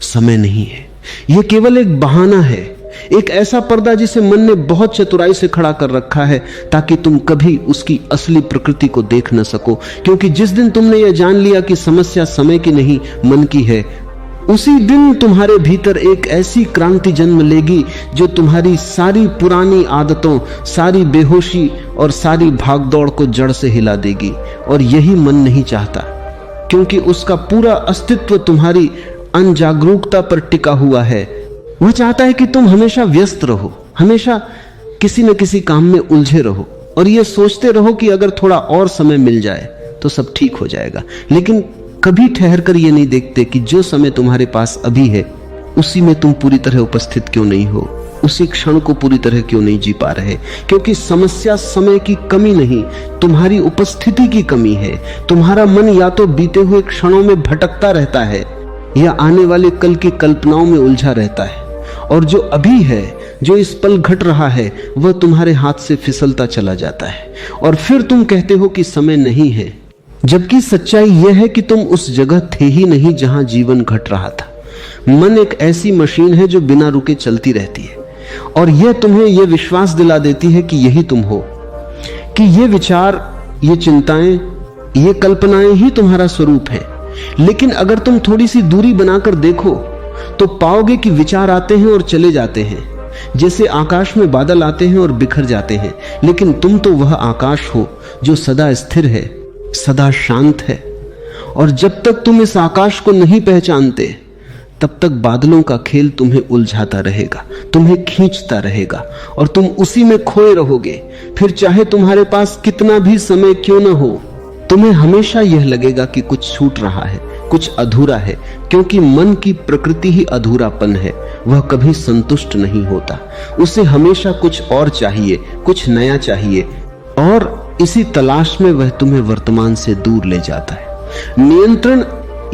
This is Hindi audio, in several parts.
समय नहीं है। यह केवल एक बहाना है, एक ऐसा पर्दा जिसे मन ने बहुत चतुराई से खड़ा कर रखा है ताकि तुम कभी उसकी असली प्रकृति को देख न सको। क्योंकि जिस दिन तुमने यह जान लिया कि समस्या समय की नहीं मन की है, उसी दिन तुम्हारे भीतर एक ऐसी क्रांति जन्म लेगी जो तुम्हारी सारी पुरानी आदतों, सारी बेहोशी और सारी भागदौड़ को जड़ से हिला देगी। और यही मन नहीं चाहता, क्योंकि उसका पूरा अस्तित्व तुम्हारी अनजागरूकता पर टिका हुआ है। वह चाहता है कि तुम हमेशा व्यस्त रहो, हमेशा किसी न किसी काम में उलझे रहो और यह सोचते रहो कि अगर थोड़ा और समय मिल जाए तो सब ठीक हो जाएगा। लेकिन कभी ठहर कर ये नहीं देखते कि जो समय तुम्हारे पास अभी है उसी में तुम पूरी तरह उपस्थित क्यों नहीं हो, उसी क्षण को पूरी तरह क्यों नहीं जी पा रहे। क्योंकि समस्या समय की कमी नहीं, तुम्हारी उपस्थिति की कमी है। तुम्हारा मन या तो बीते हुए क्षणों में भटकता रहता है या आने वाले कल की कल्पनाओं में उलझा रहता है, और जो अभी है, जो इस पल घट रहा है, वह तुम्हारे हाथ से फिसलता चला जाता है। और फिर तुम कहते हो कि समय नहीं है, जबकि सच्चाई यह है कि तुम उस जगह थे ही नहीं जहां जीवन घट रहा था। मन एक ऐसी मशीन है जो बिना रुके चलती रहती है और यह तुम्हें यह विश्वास दिला देती है कि यही तुम हो, कि ये विचार, ये चिंताएं, ये कल्पनाएं ही तुम्हारा स्वरूप है। लेकिन अगर तुम थोड़ी सी दूरी बनाकर देखो तो पाओगे कि विचार आते हैं और चले जाते हैं, जैसे आकाश में बादल आते हैं और बिखर जाते हैं। लेकिन तुम तो वह आकाश हो जो सदा स्थिर है, सदा शांत है। और जब तक तुम इस आकाश को नहीं पहचानते तब तक बादलों का खेल तुम्हें उलझाता रहेगा, तुम्हें खींचता रहेगा और तुम उसी में खोए रहोगे। फिर चाहे तुम्हारे पास कितना भी समय क्यों न हो, तुम्हें हमेशा यह लगेगा कि कुछ छूट रहा है, कुछ अधूरा है। क्योंकि मन की प्रकृति ही अधूरापन है, वह कभी संतुष्ट नहीं होता। उसे हमेशा कुछ और चाहिए, कुछ नया चाहिए, और इसी तलाश में वह तुम्हें वर्तमान से दूर ले जाता है। नियंत्रण,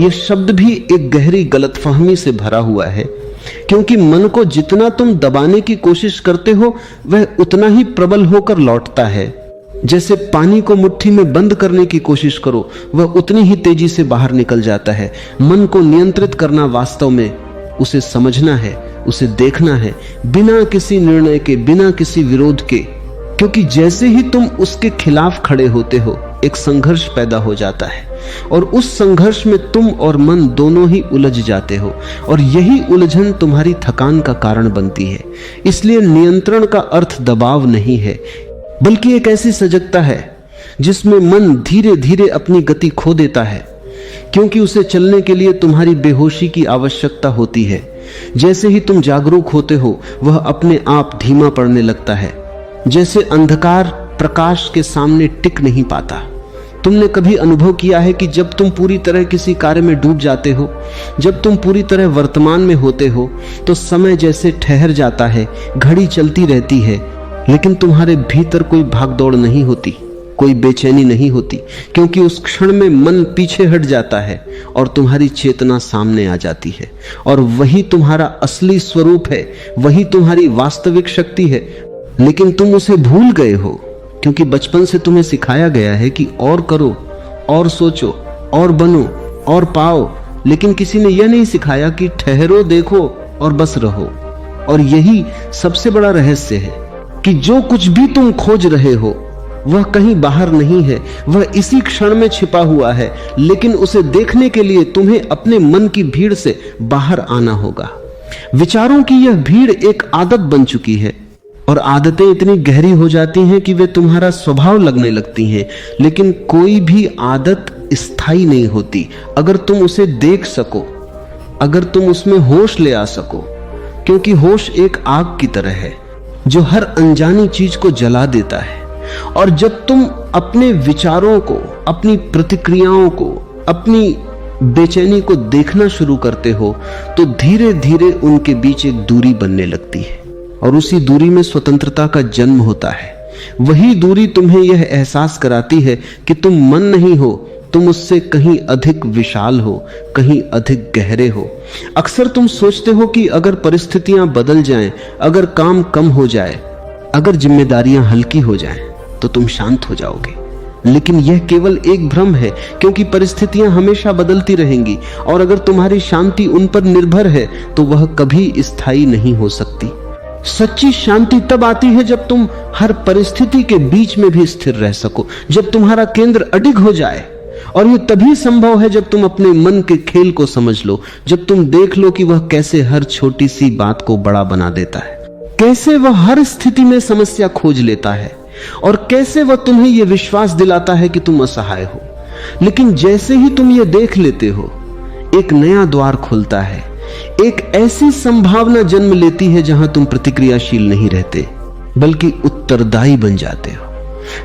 यह शब्द भी एक गहरी गलतफहमी से भरा हुआ है, क्योंकि मन को जितना तुम दबाने की कोशिश करते हो वह उतना ही प्रबल होकर लौटता है। जैसे पानी को मुट्ठी में बंद करने की कोशिश करो, वह उतनी ही तेजी से बाहर निकल जाता है। मन को नियंत्रित करना वास्तव में उसे समझना है, उसे देखना है, बिना किसी निर्णय के, बिना किसी विरोध के। क्योंकि जैसे ही तुम उसके खिलाफ खड़े होते हो, एक संघर्ष पैदा हो जाता है और उस संघर्ष में तुम और मन दोनों ही उलझ जाते हो और यही उलझन तुम्हारी थकान का कारण बनती है। इसलिए नियंत्रण का अर्थ दबाव नहीं है, बल्कि एक ऐसी सजगता है जिसमें मन धीरे धीरे अपनी गति खो देता है, क्योंकि उसे चलने के लिए तुम्हारी बेहोशी की आवश्यकता होती है। जैसे ही तुम जागरूक होते हो, वह अपने आप धीमा पड़ने लगता है। जैसे अंधकार प्रकाश के सामने टिक नहीं पाता। तुमने कभी अनुभव किया है कि जब तुम पूरी तरह किसी कार्य में डूब जाते हो, जब तुम पूरी तरह वर्तमान में होते हो, तो समय जैसे ठहर जाता है, घड़ी चलती रहती है, लेकिन तुम्हारे भीतर कोई भागदौड़ नहीं होती, कोई बेचैनी नहीं होती, क्योंकि उस क्षण में मन पीछे हट जाता है और तुम्हारी चेतना सामने आ जाती है। और वही तुम्हारा असली स्वरूप है, वही तुम्हारी वास्तविक शक्ति है। लेकिन तुम उसे भूल गए हो, क्योंकि बचपन से तुम्हें सिखाया गया है कि और करो, और सोचो, और बनो, और पाओ। लेकिन किसी ने यह नहीं सिखाया कि ठहरो, देखो और बस रहो। और यही सबसे बड़ा रहस्य है कि जो कुछ भी तुम खोज रहे हो वह कहीं बाहर नहीं है, वह इसी क्षण में छिपा हुआ है। लेकिन उसे देखने के लिए तुम्हें अपने मन की भीड़ से बाहर आना होगा। विचारों की यह भीड़ एक आदत बन चुकी है और आदतें इतनी गहरी हो जाती हैं कि वे तुम्हारा स्वभाव लगने लगती हैं। लेकिन कोई भी आदत स्थायी नहीं होती अगर तुम उसे देख सको, अगर तुम उसमें होश ले आ सको। क्योंकि होश एक आग की तरह है जो हर अनजानी चीज को जला देता है। और जब तुम अपने विचारों को, अपनी प्रतिक्रियाओं को, अपनी बेचैनी को देखना शुरू करते हो तो धीरे धीरे उनके बीच एक दूरी बनने लगती है और उसी दूरी में स्वतंत्रता का जन्म होता है। वही दूरी तुम्हें यह एहसास कराती है कि तुम मन नहीं हो, तुम उससे कहीं अधिक विशाल हो, कहीं अधिक गहरे हो। अक्सर तुम सोचते हो कि अगर परिस्थितियां बदल जाएं, अगर काम कम हो जाए, अगर जिम्मेदारियां हल्की हो जाएं, तो तुम शांत हो जाओगे। लेकिन यह केवल एक भ्रम है, क्योंकि परिस्थितियां हमेशा बदलती रहेंगी और अगर तुम्हारी शांति उन पर निर्भर है तो वह कभी स्थायी नहीं हो सकती। सच्ची शांति तब आती है जब तुम हर परिस्थिति के बीच में भी स्थिर रह सको, जब तुम्हारा केंद्र अडिग हो जाए। और यह तभी संभव है जब तुम अपने मन के खेल को समझ लो, जब तुम देख लो कि वह कैसे हर छोटी सी बात को बड़ा बना देता है, कैसे वह हर स्थिति में समस्या खोज लेता है और कैसे वह तुम्हें यह विश्वास दिलाता है कि तुम असहाय हो। लेकिन जैसे ही तुम यह देख लेते हो, एक नया द्वार खुलता है, एक ऐसी संभावना जन्म लेती है जहां तुम प्रतिक्रियाशील नहीं रहते बल्कि उत्तरदायी बन जाते हो,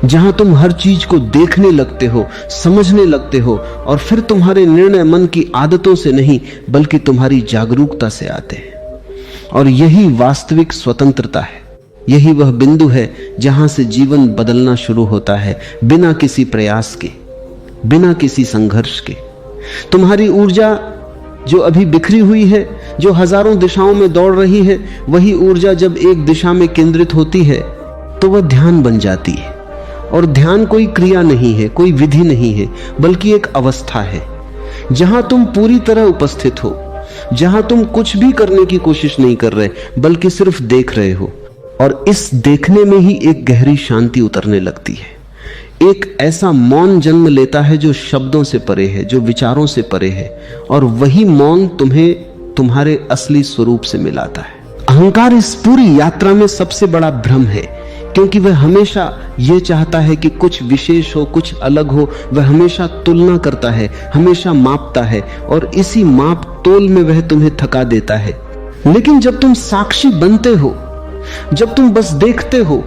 जहां तुम हर चीज को देखने लगते हो, समझने लगते हो और फिर तुम्हारे निर्णय मन की आदतों से नहीं बल्कि तुम्हारी जागरूकता से आते हैं। और यही वास्तविक स्वतंत्रता है, यही वह बिंदु है जहां से जीवन बदलना शुरू होता है, बिना किसी प्रयास के, बिना किसी संघर्ष के। तुम्हारी ऊर्जा जो अभी बिखरी हुई है, जो हजारों दिशाओं में दौड़ रही है, वही ऊर्जा जब एक दिशा में केंद्रित होती है तो वह ध्यान बन जाती है। और ध्यान कोई क्रिया नहीं है, कोई विधि नहीं है, बल्कि एक अवस्था है जहां तुम पूरी तरह उपस्थित हो, जहां तुम कुछ भी करने की कोशिश नहीं कर रहे बल्कि सिर्फ देख रहे हो। और इस देखने में ही एक गहरी शांति उतरने लगती है, एक ऐसा मौन जन्म लेता है जो शब्दों से परे है, जो विचारों से परे है, और वही मौन तुम्हें तुम्हारे असली स्वरूप से मिलाता है। अहंकार इस पूरी यात्रा में सबसे बड़ा भ्रम है, क्योंकि वह हमेशा यह चाहता है कि कुछ विशेष हो, कुछ अलग हो। वह हमेशा तुलना करता है, हमेशा मापता है और इसी माप तोल में वह तुम्हें थका देता है। लेकिन जब तुम साक्षी बनते हो, जब तुम बस देखते हो,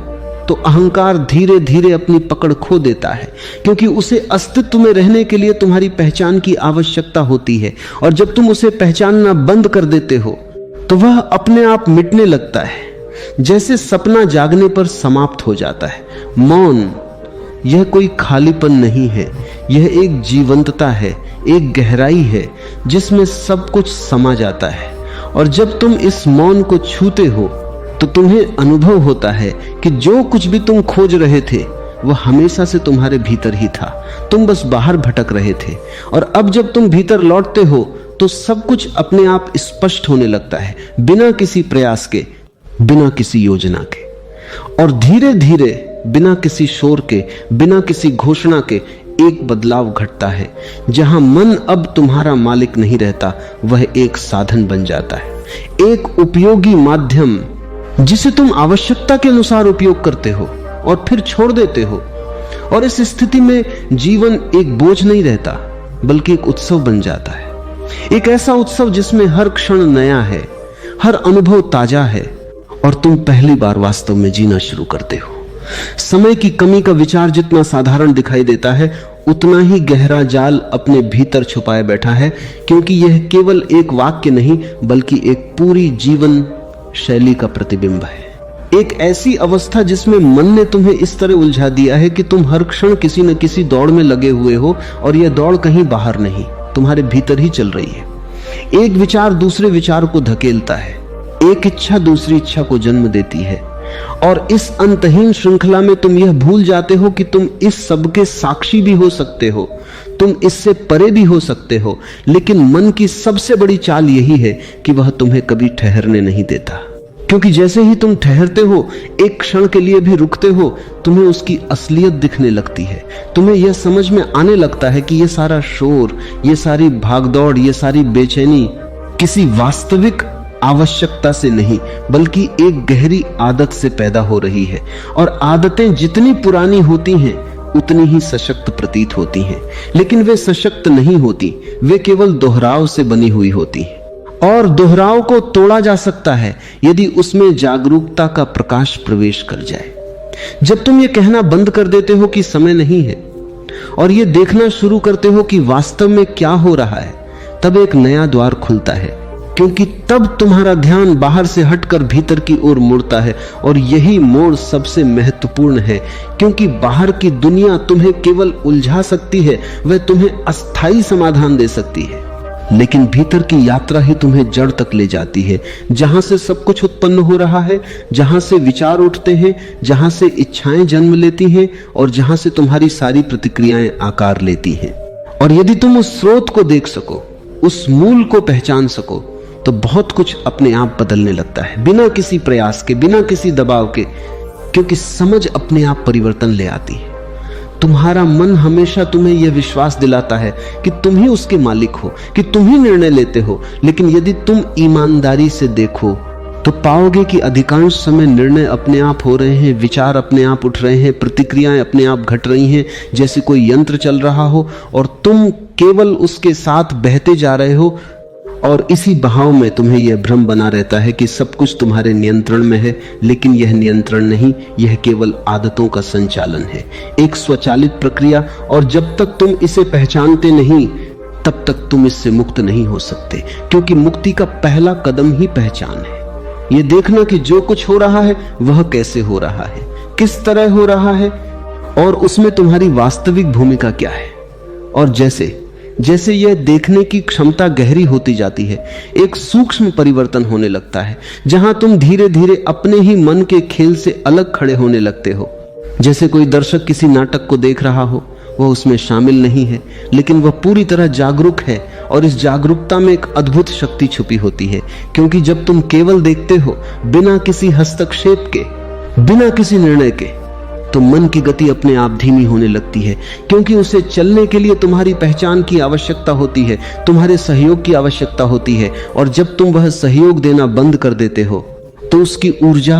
तो अहंकार धीरे धीरे अपनी पकड़ खो देता है, क्योंकि उसे अस्तित्व में रहने के लिए तुम्हारी पहचान की आवश्यकता होती है। और जब तुम उसे पहचानना बंद कर देते हो तो वह अपने आप मिटने लगता है, जैसे सपना जागने पर समाप्त हो जाता है। मौन यह कोई खालीपन नहीं है, यह एक जीवंतता है, एक गहराई है जिसमें सब कुछ समा जाता है। और जब तुम इस मौन को छूते हो तो तुम्हें अनुभव होता है कि जो कुछ भी तुम खोज रहे थे वह हमेशा से तुम्हारे भीतर ही था, तुम बस बाहर भटक रहे थे। और अब जब तुम भीतर लौटते हो तो सब कुछ अपने आप स्पष्ट होने लगता है, बिना किसी प्रयास के, बिना किसी योजना के। और धीरे धीरे, बिना किसी शोर के, बिना किसी घोषणा के, एक बदलाव घटता है, जहां मन अब तुम्हारा मालिक नहीं रहता, वह एक साधन बन जाता है, एक उपयोगी माध्यम जिसे तुम आवश्यकता के अनुसार उपयोग करते हो और फिर छोड़ देते हो। और इस स्थिति में जीवन एक बोझ नहीं रहता बल्कि एक उत्सव बन जाता है, एक ऐसा उत्सव जिसमें हर क्षण नया है, हर अनुभव ताजा है और तुम पहली बार वास्तव में जीना शुरू करते हो। समय की कमी का विचार जितना साधारण दिखाई देता है, उतना ही गहरा जाल अपने भीतर छुपाए बैठा है, क्योंकि यह केवल एक वाक्य नहीं बल्कि एक पूरी जीवन शैली का प्रतिबिंब है। एक ऐसी अवस्था जिसमें मन ने तुम्हें इस तरह उलझा दिया है कि तुम हर क्षण किसी न किसी दौड़ में लगे हुए हो, और यह दौड़ कहीं बाहर नहीं, तुम्हारे भीतर ही चल रही है। एक विचार दूसरे विचार को धकेलता है, एक इच्छा दूसरी इच्छा को जन्म देती है, और इस अंतहीन श्रृंखला में तुम यह भूल जाते हो कि तुम इस सब के साक्षी भी हो सकते हो, तुम इससे परे भी हो सकते हो। लेकिन मन की सबसे बड़ी चाल यही है कि वह तुम्हें कभी ठहरने नहीं देता, क्योंकि जैसे ही तुम ठहरते हो, एक क्षण के लिए भी रुकते हो, तुम्हें उसकी असलियत दिखने लगती है। तुम्हें यह समझ में आने लगता है कि यह सारा शोर, यह सारी भागदौड़, यह सारी बेचैनी किसी वास्तविक आवश्यकता से नहीं बल्कि एक गहरी आदत से पैदा हो रही है। और आदतें जितनी पुरानी होती हैं उतनी ही सशक्त प्रतीत होती हैं, लेकिन वे सशक्त नहीं होती, वे केवल दोहराव से बनी हुई होती हैं। और दोहराव को तोड़ा जा सकता है यदि उसमें जागरूकता का प्रकाश प्रवेश कर जाए। जब तुम ये कहना बंद कर देते हो कि समय नहीं है और ये देखना शुरू करते हो कि वास्तव में क्या हो रहा है, तब एक नया द्वार खुलता है, क्योंकि तब तुम्हारा ध्यान बाहर से हटकर भीतर की ओर मुड़ता है। और यही मोड़ सबसे महत्वपूर्ण है, क्योंकि बाहर की दुनिया तुम्हें केवल उलझा सकती है, वह तुम्हें अस्थायी समाधान दे सकती है। लेकिन भीतर की यात्रा ही तुम्हें जड़ तक ले जाती है, जहां से सब कुछ उत्पन्न हो रहा है, जहां से विचार उठते हैं, जहां से इच्छाएं जन्म लेती हैं और जहां से तुम्हारी सारी प्रतिक्रियाएं आकार लेती हैं। और यदि तुम उस स्रोत को देख सको, उस मूल को पहचान सको, तो बहुत कुछ अपने आप बदलने लगता है, बिना किसी प्रयास के, बिना किसी दबाव के, क्योंकि समझ अपने आप परिवर्तन ले आती है। तुम्हारा मन हमेशा तुम्हें यह विश्वास दिलाता है कि तुम ही उसके मालिक हो, कि तुम ही निर्णय लेते हो। लेकिन यदि तुम ईमानदारी से देखो तो पाओगे कि अधिकांश समय निर्णय अपने आप हो रहे हैं, विचार अपने आप उठ रहे हैं, प्रतिक्रियाएं अपने आप घट रही हैं, जैसे कोई यंत्र चल रहा हो और तुम केवल उसके साथ बहते जा रहे हो। और इसी बहाव में तुम्हें यह भ्रम बना रहता है कि सब कुछ तुम्हारे नियंत्रण में है, लेकिन यह नियंत्रण नहीं, यह केवल आदतों का संचालन है, एक स्वचालित प्रक्रिया। और जब तक तुम इसे पहचानते नहीं, तब तक तुम इससे मुक्त नहीं हो सकते, क्योंकि मुक्ति का पहला कदम ही पहचान है। यह देखना कि जो कुछ हो रहा है वह कैसे हो रहा है, किस तरह हो रहा है और उसमें तुम्हारी वास्तविक भूमिका क्या है। और जैसे जैसे यह देखने की क्षमता गहरी होती जाती है, एक सूक्ष्म परिवर्तन होने लगता है, जहां तुम धीरे धीरे अपने ही मन के खेल से अलग खड़े होने लगते हो। जैसे कोई दर्शक किसी नाटक को देख रहा हो, वह उसमें शामिल नहीं है, लेकिन वह पूरी तरह जागरूक है और इस जागरूकता में एक अद्भुत शक्ति छुपी होती है। क्योंकि जब तुम केवल देखते हो, बिना किसी हस्तक्षेप के, बिना किसी निर्णय के, तो मन की गति अपने आप धीमी होने लगती है, क्योंकि उसे चलने के लिए तुम्हारी पहचान की आवश्यकता होती है, तुम्हारे सहयोग की आवश्यकता होती है। और जब तुम वह सहयोग देना बंद कर देते हो, तो उसकी ऊर्जा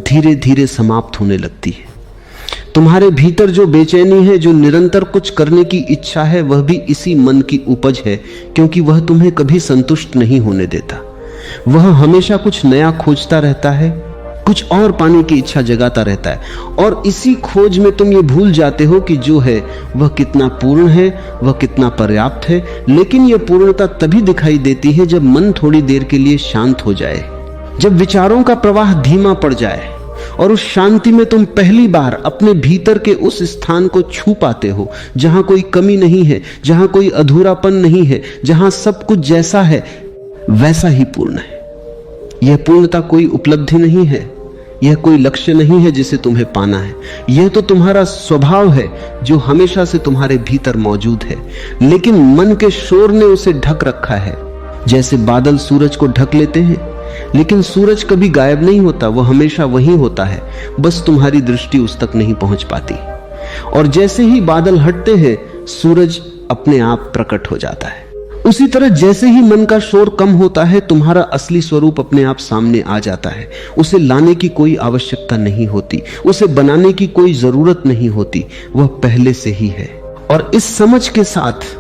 धीरे धीरे समाप्त होने लगती है। तुम्हारे भीतर जो बेचैनी है, जो निरंतर कुछ करने की इच्छा है, वह भी इसी मन की उपज है, क्योंकि वह तुम्हें कभी संतुष्ट नहीं होने देता। वह हमेशा कुछ नया खोजता रहता है, कुछ और पाने की इच्छा जगाता रहता है। और इसी खोज में तुम ये भूल जाते हो कि जो है वह कितना पूर्ण है, वह कितना पर्याप्त है। लेकिन यह पूर्णता तभी दिखाई देती है जब मन थोड़ी देर के लिए शांत हो जाए, जब विचारों का प्रवाह धीमा पड़ जाए और उस शांति में तुम पहली बार अपने भीतर के उस स्थान को छू पाते हो जहां कोई कमी नहीं है, जहां कोई अधूरापन नहीं है, जहां सब कुछ जैसा है वैसा ही पूर्ण है। यह पूर्णता कोई उपलब्धि नहीं है, यह कोई लक्ष्य नहीं है जिसे तुम्हें पाना है। यह तो तुम्हारा स्वभाव है जो हमेशा से तुम्हारे भीतर मौजूद है, लेकिन मन के शोर ने उसे ढक रखा है। जैसे बादल सूरज को ढक लेते हैं, लेकिन सूरज कभी गायब नहीं होता, वह हमेशा वहीं होता है, बस तुम्हारी दृष्टि उस तक नहीं पहुंच पाती। और जैसे ही बादल हटते हैं, सूरज अपने आप प्रकट हो जाता है। उसी तरह जैसे ही मन का शोर कम होता है, तुम्हारा असली स्वरूप अपने आप सामने आ जाता है। उसे लाने की कोई आवश्यकता नहीं होती, उसे बनाने की कोई जरूरत नहीं होती, वह पहले से ही है। और इस समझ के साथ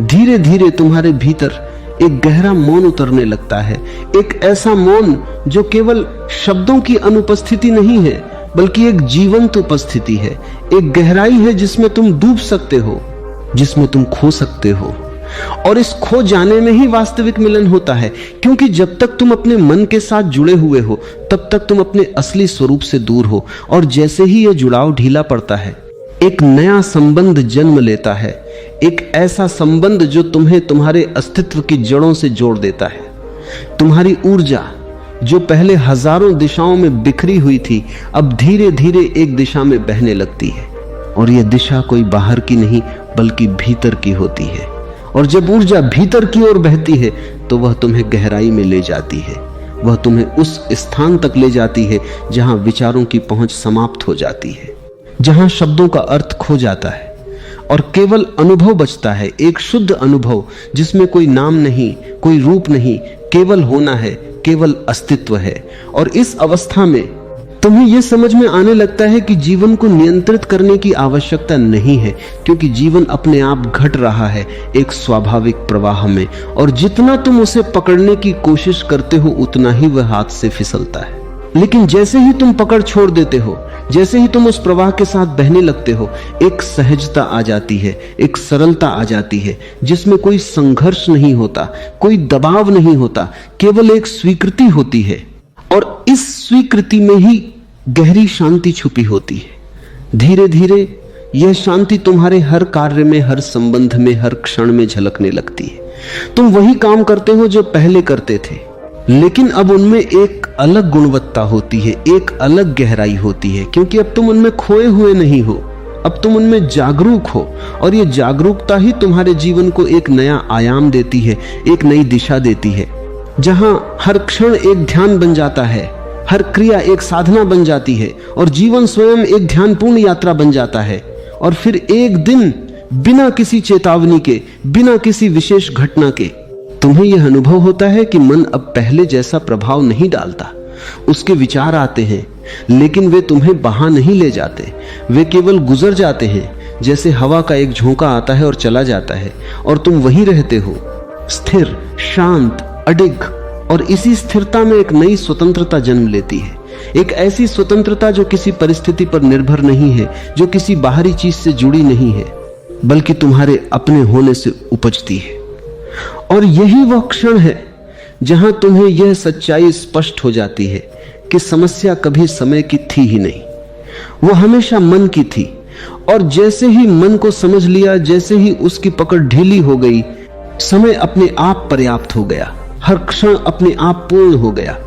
धीरे धीरे तुम्हारे भीतर एक गहरा मौन उतरने लगता है, एक ऐसा मौन जो केवल शब्दों की अनुपस्थिति नहीं है, बल्कि एक जीवंत उपस्थिति है, एक गहराई है जिसमें तुम डूब सकते हो, जिसमें तुम खो सकते हो। और इस खो जाने में ही वास्तविक मिलन होता है, क्योंकि जब तक तुम अपने मन के साथ जुड़े हुए हो, तब तक तुम अपने असली स्वरूप से दूर हो। और जैसे ही यह जुड़ाव ढीला पड़ता है, एक नया संबंध जन्म लेता है, एक ऐसा संबंध जो तुम्हें तुम्हारे अस्तित्व की जड़ों से जोड़ देता है। तुम्हारी ऊर्जा जो पहले हजारों दिशाओं में बिखरी हुई थी, अब धीरे धीरे एक दिशा में बहने लगती है। और यह दिशा कोई बाहर की नहीं, बल्कि भीतर की होती है। और जब ऊर्जा भीतर की ओर बहती है, तो वह तुम्हें गहराई में ले जाती है, वह तुम्हें उस स्थान तक ले जाती है जहां विचारों की पहुंच समाप्त हो जाती है, जहां शब्दों का अर्थ खो जाता है और केवल अनुभव बचता है, एक शुद्ध अनुभव जिसमें कोई नाम नहीं, कोई रूप नहीं, केवल होना है, केवल अस्तित्व है। और इस अवस्था में तुम्हें यह समझ में आने लगता है कि जीवन को नियंत्रित करने की आवश्यकता नहीं है, क्योंकि जीवन अपने आप घट रहा है एक स्वाभाविक प्रवाह में, और जितना तुम उसे पकड़ने की कोशिश करते हो, उतना ही वह हाथ से फिसलता है। लेकिन जैसे ही तुम पकड़ छोड़ देते हो, जैसे ही तुम उस प्रवाह के साथ बहने लगते हो, एक सहजता आ जाती है, एक सरलता आ जाती है, जिसमें कोई संघर्ष नहीं होता, कोई दबाव नहीं होता, केवल एक स्वीकृति होती है। और इस स्वीकृति में ही गहरी शांति छुपी होती है। धीरे धीरे यह शांति तुम्हारे हर कार्य में, हर संबंध में, हर क्षण में झलकने लगती है। तुम वही काम करते हो जो पहले करते थे, लेकिन अब उनमें एक अलग गुणवत्ता होती है, एक अलग गहराई होती है, क्योंकि अब तुम उनमें खोए हुए नहीं हो, अब तुम उनमें जागरूक हो। और ये जागरूकता ही तुम्हारे जीवन को एक नया आयाम देती है, एक नई दिशा देती है, जहां हर क्षण एक ध्यान बन जाता है, हर क्रिया एक साधना बन जाती है, और जीवन स्वयं एक ध्यानपूर्ण यात्रा बन जाता है। और फिर एक दिन बिना किसी चेतावनी के, बिना किसी विशेष घटना के, तुम्हें यह अनुभव होता है कि मन अब पहले जैसा प्रभाव नहीं डालता। उसके विचार आते हैं, लेकिन वे तुम्हें बहा नहीं ले जाते, वे केवल गुजर जाते हैं, जैसे हवा का एक झोंका आता है और चला जाता है, और तुम वहीं रहते हो, स्थिर, शांत, अडिग। और इसी स्थिरता में एक नई स्वतंत्रता जन्म लेती है, एक ऐसी स्वतंत्रता जो किसी परिस्थिति पर निर्भर नहीं है, जो किसी बाहरी चीज से जुड़ी नहीं है, बल्कि तुम्हारे अपने होने से उपजती है। और यही वह क्षण है जहां तुम्हें यह सच्चाई स्पष्ट हो जाती है कि समस्या कभी समय की थी ही नहीं, वो हमेशा मन की थी। और जैसे ही मन को समझ लिया, जैसे ही उसकी पकड़ ढीली हो गई, समय अपने आप पर्याप्त हो गया, हर क्षण अपने आप पूर्ण हो गया,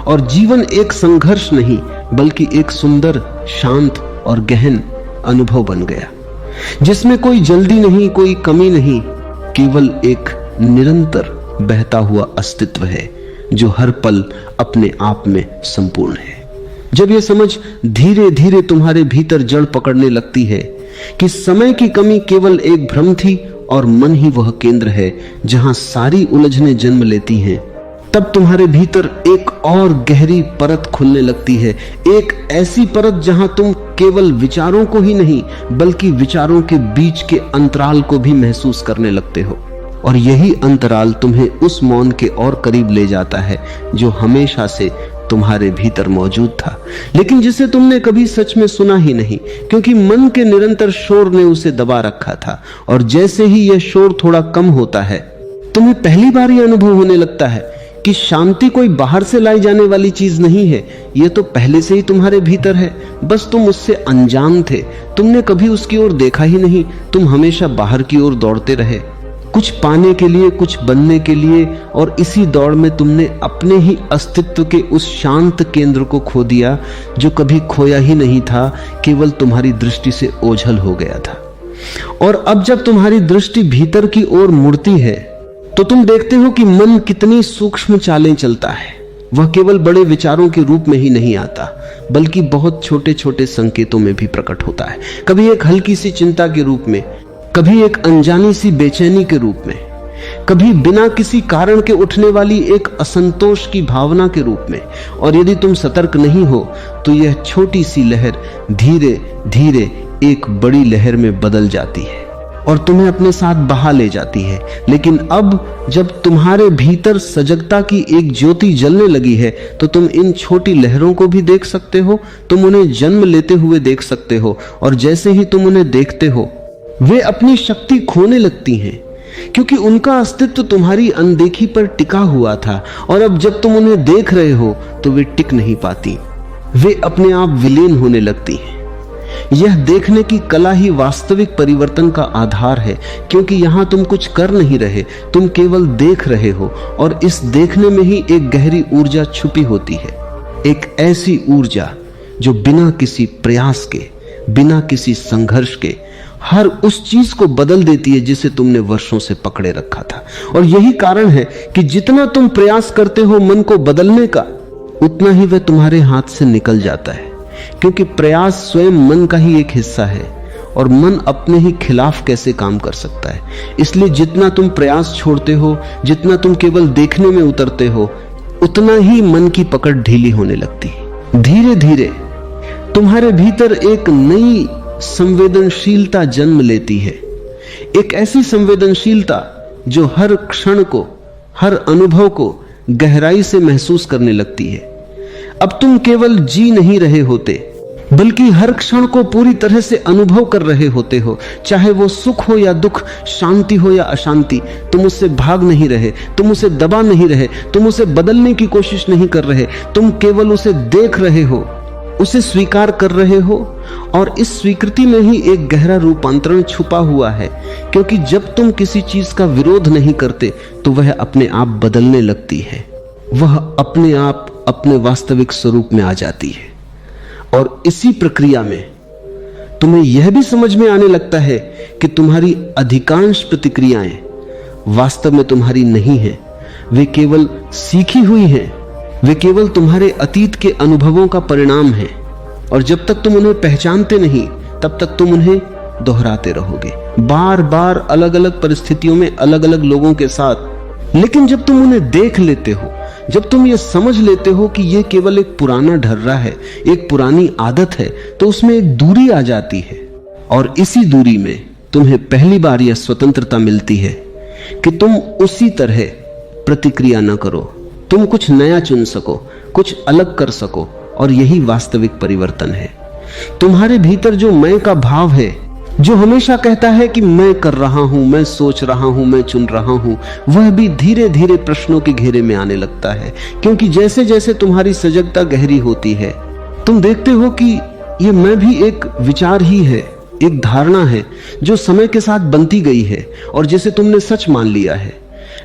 और जीवन एक संघर्ष नहीं बल्कि एक सुंदर, शांत और गहन अनुभव बन गया, जिसमें कोई जल्दी नहीं, कोई कमी नहीं, केवल एक निरंतर बहता हुआ अस्तित्व है जो हर पल अपने आप में संपूर्ण है। जब यह समझ धीरे धीरे तुम्हारे भीतर जड़ पकड़ने लगती है कि समय की कमी केवल एक भ्रम थी और मन ही वह केंद्र है जहां सारी उलझनें जन्म लेती हैं, तब तुम्हारे भीतर एक और गहरी परत खुलने लगती है, एक ऐसी परत जहां तुम केवल विचारों को ही नहीं बल्कि विचारों के बीच के अंतराल को भी महसूस करने लगते हो। और यही अंतराल तुम्हें उस मौन के और करीब ले जाता है जो हमेशा से तुम्हारे भीतर मौजूद था, लेकिन जिसे तुमने कभी सच में सुना ही नहीं, क्योंकि मन के निरंतर शोर ने उसे दबा रखा था। और जैसे ही यह शोर थोड़ा कम होता है, तुम्हें पहली बार यह अनुभव होने लगता है कि शांति कोई बाहर से लाई जाने वाली चीज नहीं है, यह तो पहले से ही तुम्हारे भीतर है, बस तुम उससे अनजान थे, तुमने कभी उसकी ओर देखा ही नहीं, तुम हमेशा बाहर की ओर दौड़ते रहे, कुछ पाने के लिए, कुछ बनने के लिए, और इसी दौड़ में तुमने अपने ही अस्तित्व के उस शांत केंद्र को खो दिया जो कभी खोया ही नहीं था, केवल तुम्हारी दृष्टि से ओझल हो गया था। और अब जब तुम्हारी दृष्टि भीतर की ओर मुड़ती है तो तुम देखते हो कि मन कितनी सूक्ष्म चालें चलता है। वह केवल बड़े विचारों के रूप में ही नहीं आता, बल्कि बहुत छोटे छोटे संकेतों में भी प्रकट होता है। कभी एक हल्की सी चिंता के रूप में, कभी एक अनजानी सी बेचैनी के रूप में, कभी बिना किसी कारण के उठने वाली एक असंतोष की भावना के रूप में। और यदि तुम सतर्क नहीं हो तो यह छोटी सी लहर धीरे धीरे एक बड़ी लहर में बदल जाती है और तुम्हें अपने साथ बहा ले जाती है। लेकिन अब जब तुम्हारे भीतर सजगता की एक ज्योति जलने लगी है तो तुम इन छोटी लहरों को भी देख सकते हो, तुम उन्हें जन्म लेते हुए देख सकते हो, और जैसे ही तुम उन्हें देखते हो वे अपनी शक्ति खोने लगती हैं, क्योंकि उनका अस्तित्व तुम्हारी अनदेखी पर टिका हुआ था। और अब जब तुम उन्हें देख रहे हो तो वे टिक नहीं पाती, वे अपने आप विलीन होने लगती हैं। यह देखने की कला ही वास्तविक परिवर्तन का आधार है, क्योंकि यहां तुम कुछ कर नहीं रहे, तुम केवल देख रहे हो, और इस देखने में ही एक गहरी ऊर्जा छुपी होती है, एक ऐसी ऊर्जा जो बिना किसी प्रयास के, बिना किसी संघर्ष के हर उस चीज को बदल देती है जिसे तुमने वर्षों से पकड़े रखा था। और यही कारण है कि जितना तुम प्रयास करते हो मन को बदलने का, उतना ही वह तुम्हारे हाथ से निकल जाता है, क्योंकि प्रयास स्वयं मन का ही एक हिस्सा है और मन अपने ही खिलाफ कैसे काम कर सकता है। इसलिए जितना तुम प्रयास छोड़ते हो, जितना तुम केवल देखने में उतरते हो, उतना ही मन की पकड़ ढीली होने लगती है। धीरे धीरे तुम्हारे भीतर एक नई संवेदनशीलता जन्म लेती है, एक ऐसी संवेदनशीलता जो हर क्षण को, हर अनुभव को गहराई से महसूस करने लगती है। अब तुम केवल जी नहीं रहे होते, बल्कि हर क्षण को पूरी तरह से अनुभव कर रहे होते हो, चाहे वो सुख हो या दुख, शांति हो या अशांति। तुम उससे भाग नहीं रहे, तुम उसे दबा नहीं रहे, तुम उसे बदलने की कोशिश नहीं कर रहे, तुम केवल उसे देख रहे हो। उसे स्वीकार कर रहे हो, और इस स्वीकृति में ही एक गहरा रूपांतरण छुपा हुआ है, क्योंकि जब तुम किसी चीज का विरोध नहीं करते तो वह अपने आप बदलने लगती है, वह अपने आप अपने वास्तविक स्वरूप में आ जाती है। और इसी प्रक्रिया में तुम्हें यह भी समझ में आने लगता है कि तुम्हारी अधिकांश प्रतिक्रियाएं वास्तव में तुम्हारी नहीं हैं, वे केवल सीखी हुई हैं, वे केवल तुम्हारे अतीत के अनुभवों का परिणाम हैं। और जब तक तुम उन्हें पहचानते नहीं तब तक तुम उन्हें दोहराते रहोगे, बार बार अलग अलग परिस्थितियों में अलग अलग लोगों के साथ। लेकिन जब तुम उन्हें देख लेते हो, जब तुम ये समझ लेते हो कि यह केवल एक पुराना ढर्रा है, एक पुरानी आदत है, तो उसमें एक दूरी आ जाती है। और इसी दूरी में तुम्हें पहली बार यह स्वतंत्रता मिलती है कि तुम उसी तरह प्रतिक्रिया न करो, तुम कुछ नया चुन सको, कुछ अलग कर सको। और यही वास्तविक परिवर्तन है। तुम्हारे भीतर जो मैं का भाव है, जो हमेशा कहता है कि मैं कर रहा हूं, मैं सोच रहा हूं, मैं चुन रहा हूं, वह भी धीरे धीरे प्रश्नों के घेरे में आने लगता है। क्योंकि जैसे जैसे तुम्हारी सजगता गहरी होती है, तुम देखते हो कि यह मैं भी एक विचार ही है, एक धारणा है जो समय के साथ बनती गई है और जिसे तुमने सच मान लिया है।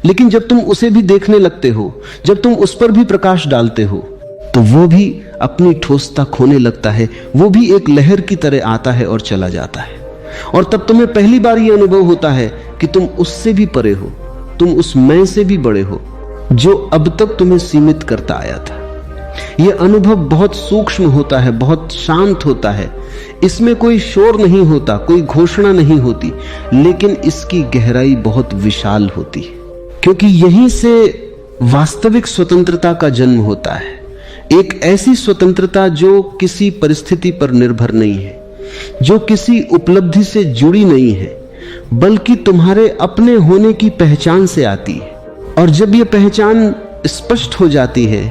लेकिन जब तुम उसे भी देखने लगते हो, जब तुम उस पर भी प्रकाश डालते हो, तो वो भी अपनी ठोसता खोने लगता है, वो भी एक लहर की तरह आता है और चला जाता है। और तब तुम्हें पहली बार यह अनुभव होता है कि तुम उससे भी परे हो, तुम उस मैं से भी बड़े हो जो अब तक तुम्हें सीमित करता आया था। यह अनुभव बहुत सूक्ष्म होता है, बहुत शांत होता है, इसमें कोई शोर नहीं होता, कोई घोषणा नहीं होती, लेकिन इसकी गहराई बहुत विशाल होती है। क्योंकि यहीं से वास्तविक स्वतंत्रता का जन्म होता है, एक ऐसी स्वतंत्रता जो किसी परिस्थिति पर निर्भर नहीं है, जो किसी उपलब्धि से जुड़ी नहीं है, बल्कि तुम्हारे अपने होने की पहचान से आती है। और जब यह पहचान स्पष्ट हो जाती है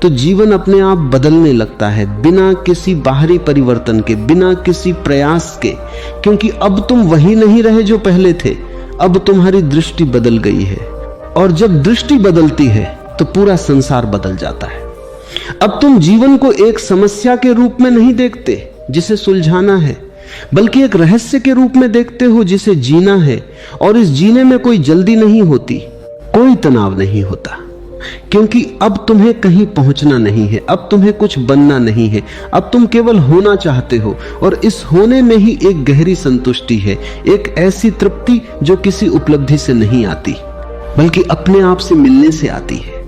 तो जीवन अपने आप बदलने लगता है, बिना किसी बाहरी परिवर्तन के, बिना किसी प्रयास के। क्योंकि अब तुम वही नहीं रहे जो पहले थे, अब तुम्हारी दृष्टि बदल गई है। और जब दृष्टि बदलती है तो पूरा संसार बदल जाता है। अब तुम जीवन को एक समस्या के रूप में नहीं देखते जिसे सुलझाना है, बल्कि एक रहस्य के रूप में देखते हो जिसे जीना है। और इस जीने में कोई जल्दी नहीं होती, कोई तनाव नहीं होता, क्योंकि अब तुम्हें कहीं पहुंचना नहीं है, अब तुम्हें कुछ बनना नहीं है, अब तुम केवल होना चाहते हो। और इस होने में ही एक गहरी संतुष्टि है, एक ऐसी तृप्ति जो किसी उपलब्धि से नहीं आती, बल्कि अपने आप से मिलने से आती है।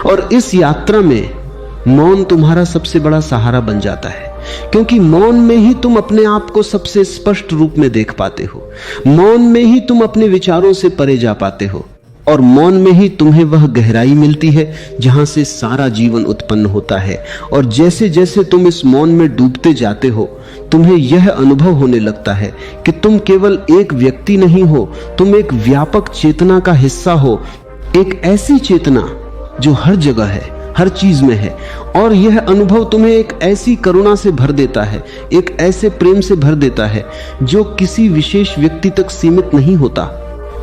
और इस यात्रा में मौन तुम्हारा सबसे बड़ा सहारा बन जाता है, क्योंकि मौन में ही तुम अपने आप को सबसे स्पष्ट रूप में देख पाते हो, मौन में ही तुम अपने विचारों से परे जा पाते हो, और मौन में ही तुम्हें वह गहराई मिलती है जहां से सारा जीवन उत्पन्न होता है। और जैसे जैसे तुम इस मौन में डूबते जाते हो, तुम्हें यह अनुभव होने लगता है कि तुम केवल एक व्यक्ति नहीं हो, तुम एक व्यापक चेतना का हिस्सा हो, एक ऐसी चेतना जो हर जगह है, हर चीज में है। और यह अनुभव तुम्हें एक ऐसी करुणा से भर देता है, एक ऐसे प्रेम से भर देता है जो किसी विशेष व्यक्ति तक सीमित नहीं होता,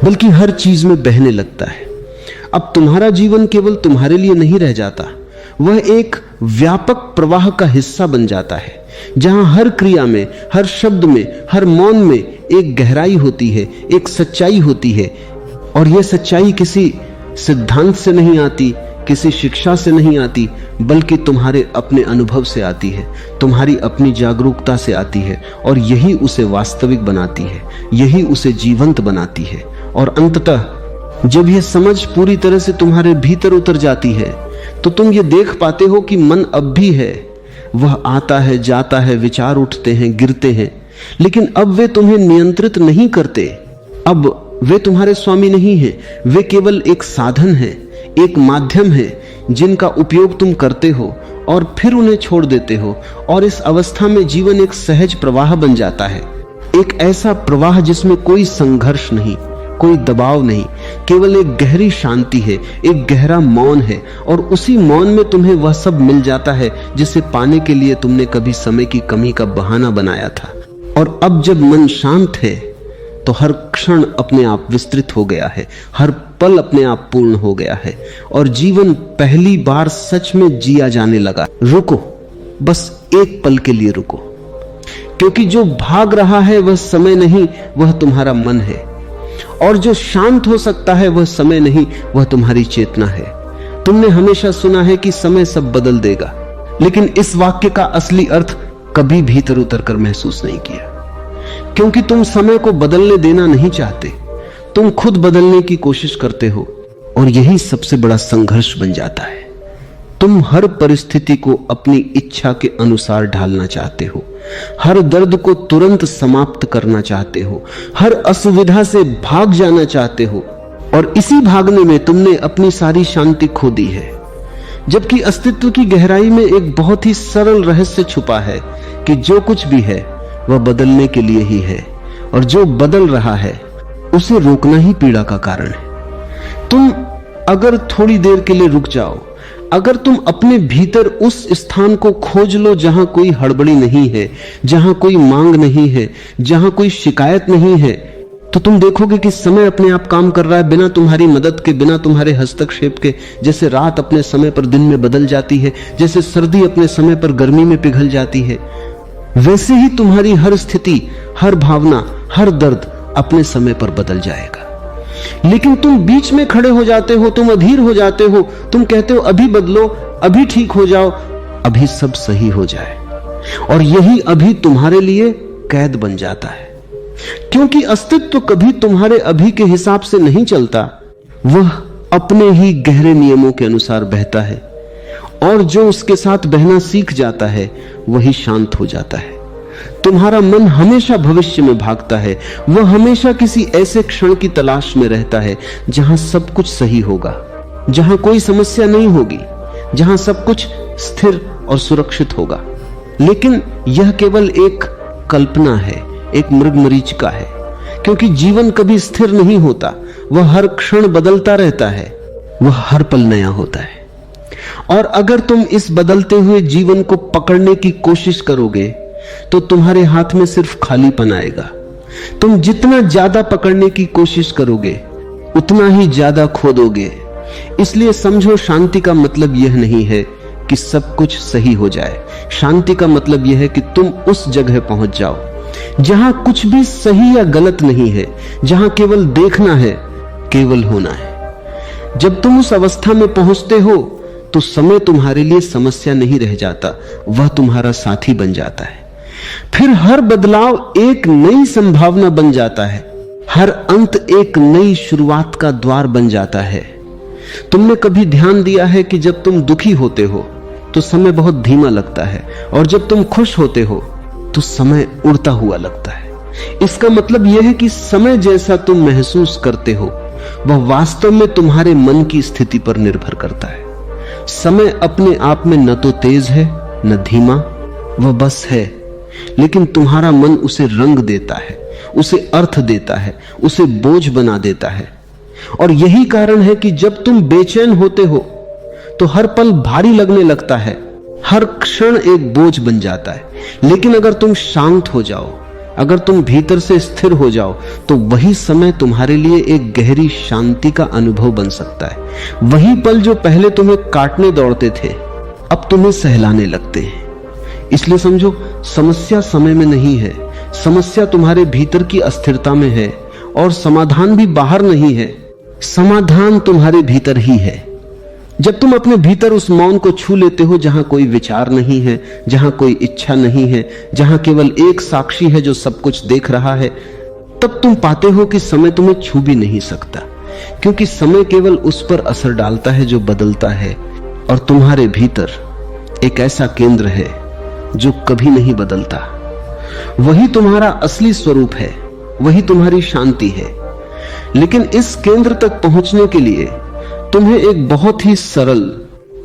बल्कि हर चीज में बहने लगता है। अब तुम्हारा जीवन केवल तुम्हारे लिए नहीं रह जाता, वह एक व्यापक प्रवाह का हिस्सा बन जाता है, जहां हर क्रिया में, हर शब्द में, हर मौन में एक गहराई होती है, एक सच्चाई होती है। और यह सच्चाई किसी सिद्धांत से नहीं आती, किसी शिक्षा से नहीं आती, बल्कि तुम्हारे अपने अनुभव से आती है, तुम्हारी अपनी जागरूकता से आती है। और यही उसे वास्तविक बनाती है, यही उसे जीवंत बनाती है। और अंततः जब यह समझ पूरी तरह से तुम्हारे भीतर उतर जाती है तो तुम ये देख पाते हो कि मन अब भी है, वह आता है, जाता है, विचार उठते हैं, गिरते हैं, लेकिन अब वे तुम्हें नियंत्रित नहीं करते, अब वे तुम्हारे स्वामी नहीं हैं, वे केवल एक साधन है, एक माध्यम है जिनका उपयोग तुम करते हो और फिर उन्हें छोड़ देते हो। और इस अवस्था में जीवन एक सहज प्रवाह बन जाता है, एक ऐसा प्रवाह जिसमें कोई संघर्ष नहीं, कोई दबाव नहीं, केवल एक गहरी शांति है, एक गहरा मौन है। और उसी मौन में तुम्हें वह सब मिल जाता है जिसे पाने के लिए तुमने कभी समय की कमी का बहाना बनाया था। और अब जब मन शांत है तो हर क्षण अपने आप विस्तृत हो गया है, हर पल अपने आप पूर्ण हो गया है, और जीवन पहली बार सच में जिया जाने लगा। रुको, बस एक पल के लिए रुको, क्योंकि जो भाग रहा है वह समय नहीं, वह तुम्हारा मन है। और जो शांत हो सकता है वह समय नहीं, वह तुम्हारी चेतना है। तुमने हमेशा सुना है कि समय सब बदल देगा, लेकिन इस वाक्य का असली अर्थ कभी भीतर उतर कर महसूस नहीं किया, क्योंकि तुम समय को बदलने देना नहीं चाहते, तुम खुद बदलने की कोशिश करते हो, और यही सबसे बड़ा संघर्ष बन जाता है। तुम हर परिस्थिति को अपनी इच्छा के अनुसार ढालना चाहते हो, हर दर्द को तुरंत समाप्त करना चाहते हो, हर असुविधा से भाग जाना चाहते हो, और इसी भागने में तुमने अपनी सारी शांति खो दी है। जबकि अस्तित्व की गहराई में एक बहुत ही सरल रहस्य छुपा है कि जो कुछ भी है वह बदलने के लिए ही है, और जो बदल रहा है उसे रोकना ही पीड़ा का कारण है। तुम अगर थोड़ी देर के लिए रुक जाओ, अगर तुम अपने भीतर उस स्थान को खोज लो जहां कोई हड़बड़ी नहीं है, जहां कोई मांग नहीं है, जहां कोई शिकायत नहीं है, तो तुम देखोगे कि समय अपने आप काम कर रहा है, बिना तुम्हारी मदद के, बिना तुम्हारे हस्तक्षेप के। जैसे रात अपने समय पर दिन में बदल जाती है, जैसे सर्दी अपने समय पर गर्मी में पिघल जाती है, वैसे ही तुम्हारी हर स्थिति, हर भावना, हर दर्द अपने समय पर बदल जाएगा। लेकिन तुम बीच में खड़े हो जाते हो, तुम अधीर हो जाते हो, तुम कहते हो अभी बदलो, अभी ठीक हो जाओ, अभी सब सही हो जाए। और यही अभी तुम्हारे लिए कैद बन जाता है, क्योंकि अस्तित्व कभी तुम्हारे अभी के हिसाब से नहीं चलता, वह अपने ही गहरे नियमों के अनुसार बहता है, और जो उसके साथ बहना सीख जाता है वही शांत हो जाता है। तुम्हारा मन हमेशा भविष्य में भागता है, वह हमेशा किसी ऐसे क्षण की तलाश में रहता है जहां सब कुछ सही होगा, जहां कोई समस्या नहीं होगी, जहां सब कुछ स्थिर और सुरक्षित होगा। लेकिन यह केवल एक कल्पना है, एक मृगमरीचिका है, क्योंकि जीवन कभी स्थिर नहीं होता, वह हर क्षण बदलता रहता है, वह हर पल नया होता है। और अगर तुम इस बदलते हुए जीवन को पकड़ने की कोशिश करोगे तो तुम्हारे हाथ में सिर्फ खालीपन आएगा। तुम जितना ज्यादा पकड़ने की कोशिश करोगे उतना ही ज्यादा खो दोगे। इसलिए समझो, शांति का मतलब यह नहीं है कि सब कुछ सही हो जाए। शांति का मतलब यह है कि तुम उस जगह पहुंच जाओ जहां कुछ भी सही या गलत नहीं है, जहां केवल देखना है, केवल होना है। जब तुम उस अवस्था में पहुंचते हो तो समय तुम्हारे लिए समस्या नहीं रह जाता, वह तुम्हारा साथी बन जाता है। फिर हर बदलाव एक नई संभावना बन जाता है, हर अंत एक नई शुरुआत का द्वार बन जाता है। तुमने कभी ध्यान दिया है कि जब तुम दुखी होते हो तो समय बहुत धीमा लगता है, और जब तुम खुश होते हो तो समय उड़ता हुआ लगता है। इसका मतलब यह है कि समय जैसा तुम महसूस करते हो वह वास्तव में तुम्हारे मन की स्थिति पर निर्भर करता है। समय अपने आप में न तो तेज है न धीमा, वह बस है, लेकिन तुम्हारा मन उसे रंग देता है, उसे अर्थ देता है, उसे बोझ बना देता है। और यही कारण है कि जब तुम बेचैन होते हो तो हर पल भारी लगने लगता है, हर क्षण एक बोझ बन जाता है। लेकिन अगर तुम शांत हो जाओ, अगर तुम भीतर से स्थिर हो जाओ, तो वही समय तुम्हारे लिए एक गहरी शांति का अनुभव बन सकता है। वही पल जो पहले तुम्हें काटने दौड़ते थे अब तुम्हें सहलाने लगते हैं। इसलिए समझो, समस्या समय में नहीं है, समस्या तुम्हारे भीतर की अस्थिरता में है, और समाधान भी बाहर नहीं है, समाधान तुम्हारे भीतर ही है। जब तुम अपने भीतर उस मौन को छू लेते हो जहां कोई विचार नहीं है, जहां कोई इच्छा नहीं है, जहां केवल एक साक्षी है जो सब कुछ देख रहा है, तब तुम पाते हो कि समय तुम्हें छू भी नहीं सकता, क्योंकि समय केवल उस पर असर डालता है जो बदलता है। और तुम्हारे भीतर एक ऐसा केंद्र है जो कभी नहीं बदलता। वही तुम्हारा असली स्वरूप है, वही तुम्हारी शांति है। लेकिन इस केंद्र तक पहुंचने के लिए तुम्हें एक बहुत ही सरल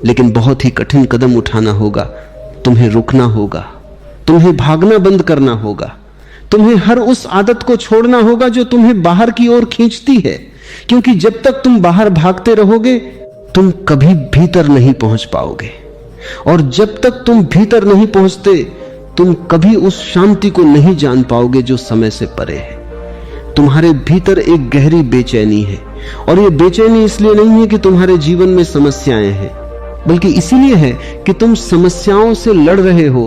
लेकिन बहुत ही कठिन कदम उठाना होगा। तुम्हें रुकना होगा, तुम्हें भागना बंद करना होगा, तुम्हें हर उस आदत को छोड़ना होगा जो तुम्हें बाहर की ओर खींचती है। क्योंकि जब तक तुम बाहर भागते रहोगे तुम कभी भीतर नहीं पहुंच पाओगे, और जब तक तुम भीतर नहीं पहुंचते तुम कभी उस शांति को नहीं जान पाओगे जो समय से परे है। तुम्हारे भीतर एक गहरी बेचैनी है, और यह बेचैनी इसलिए नहीं है कि तुम्हारे जीवन में समस्याएं हैं, बल्कि इसीलिए है कि तुम समस्याओं से लड़ रहे हो।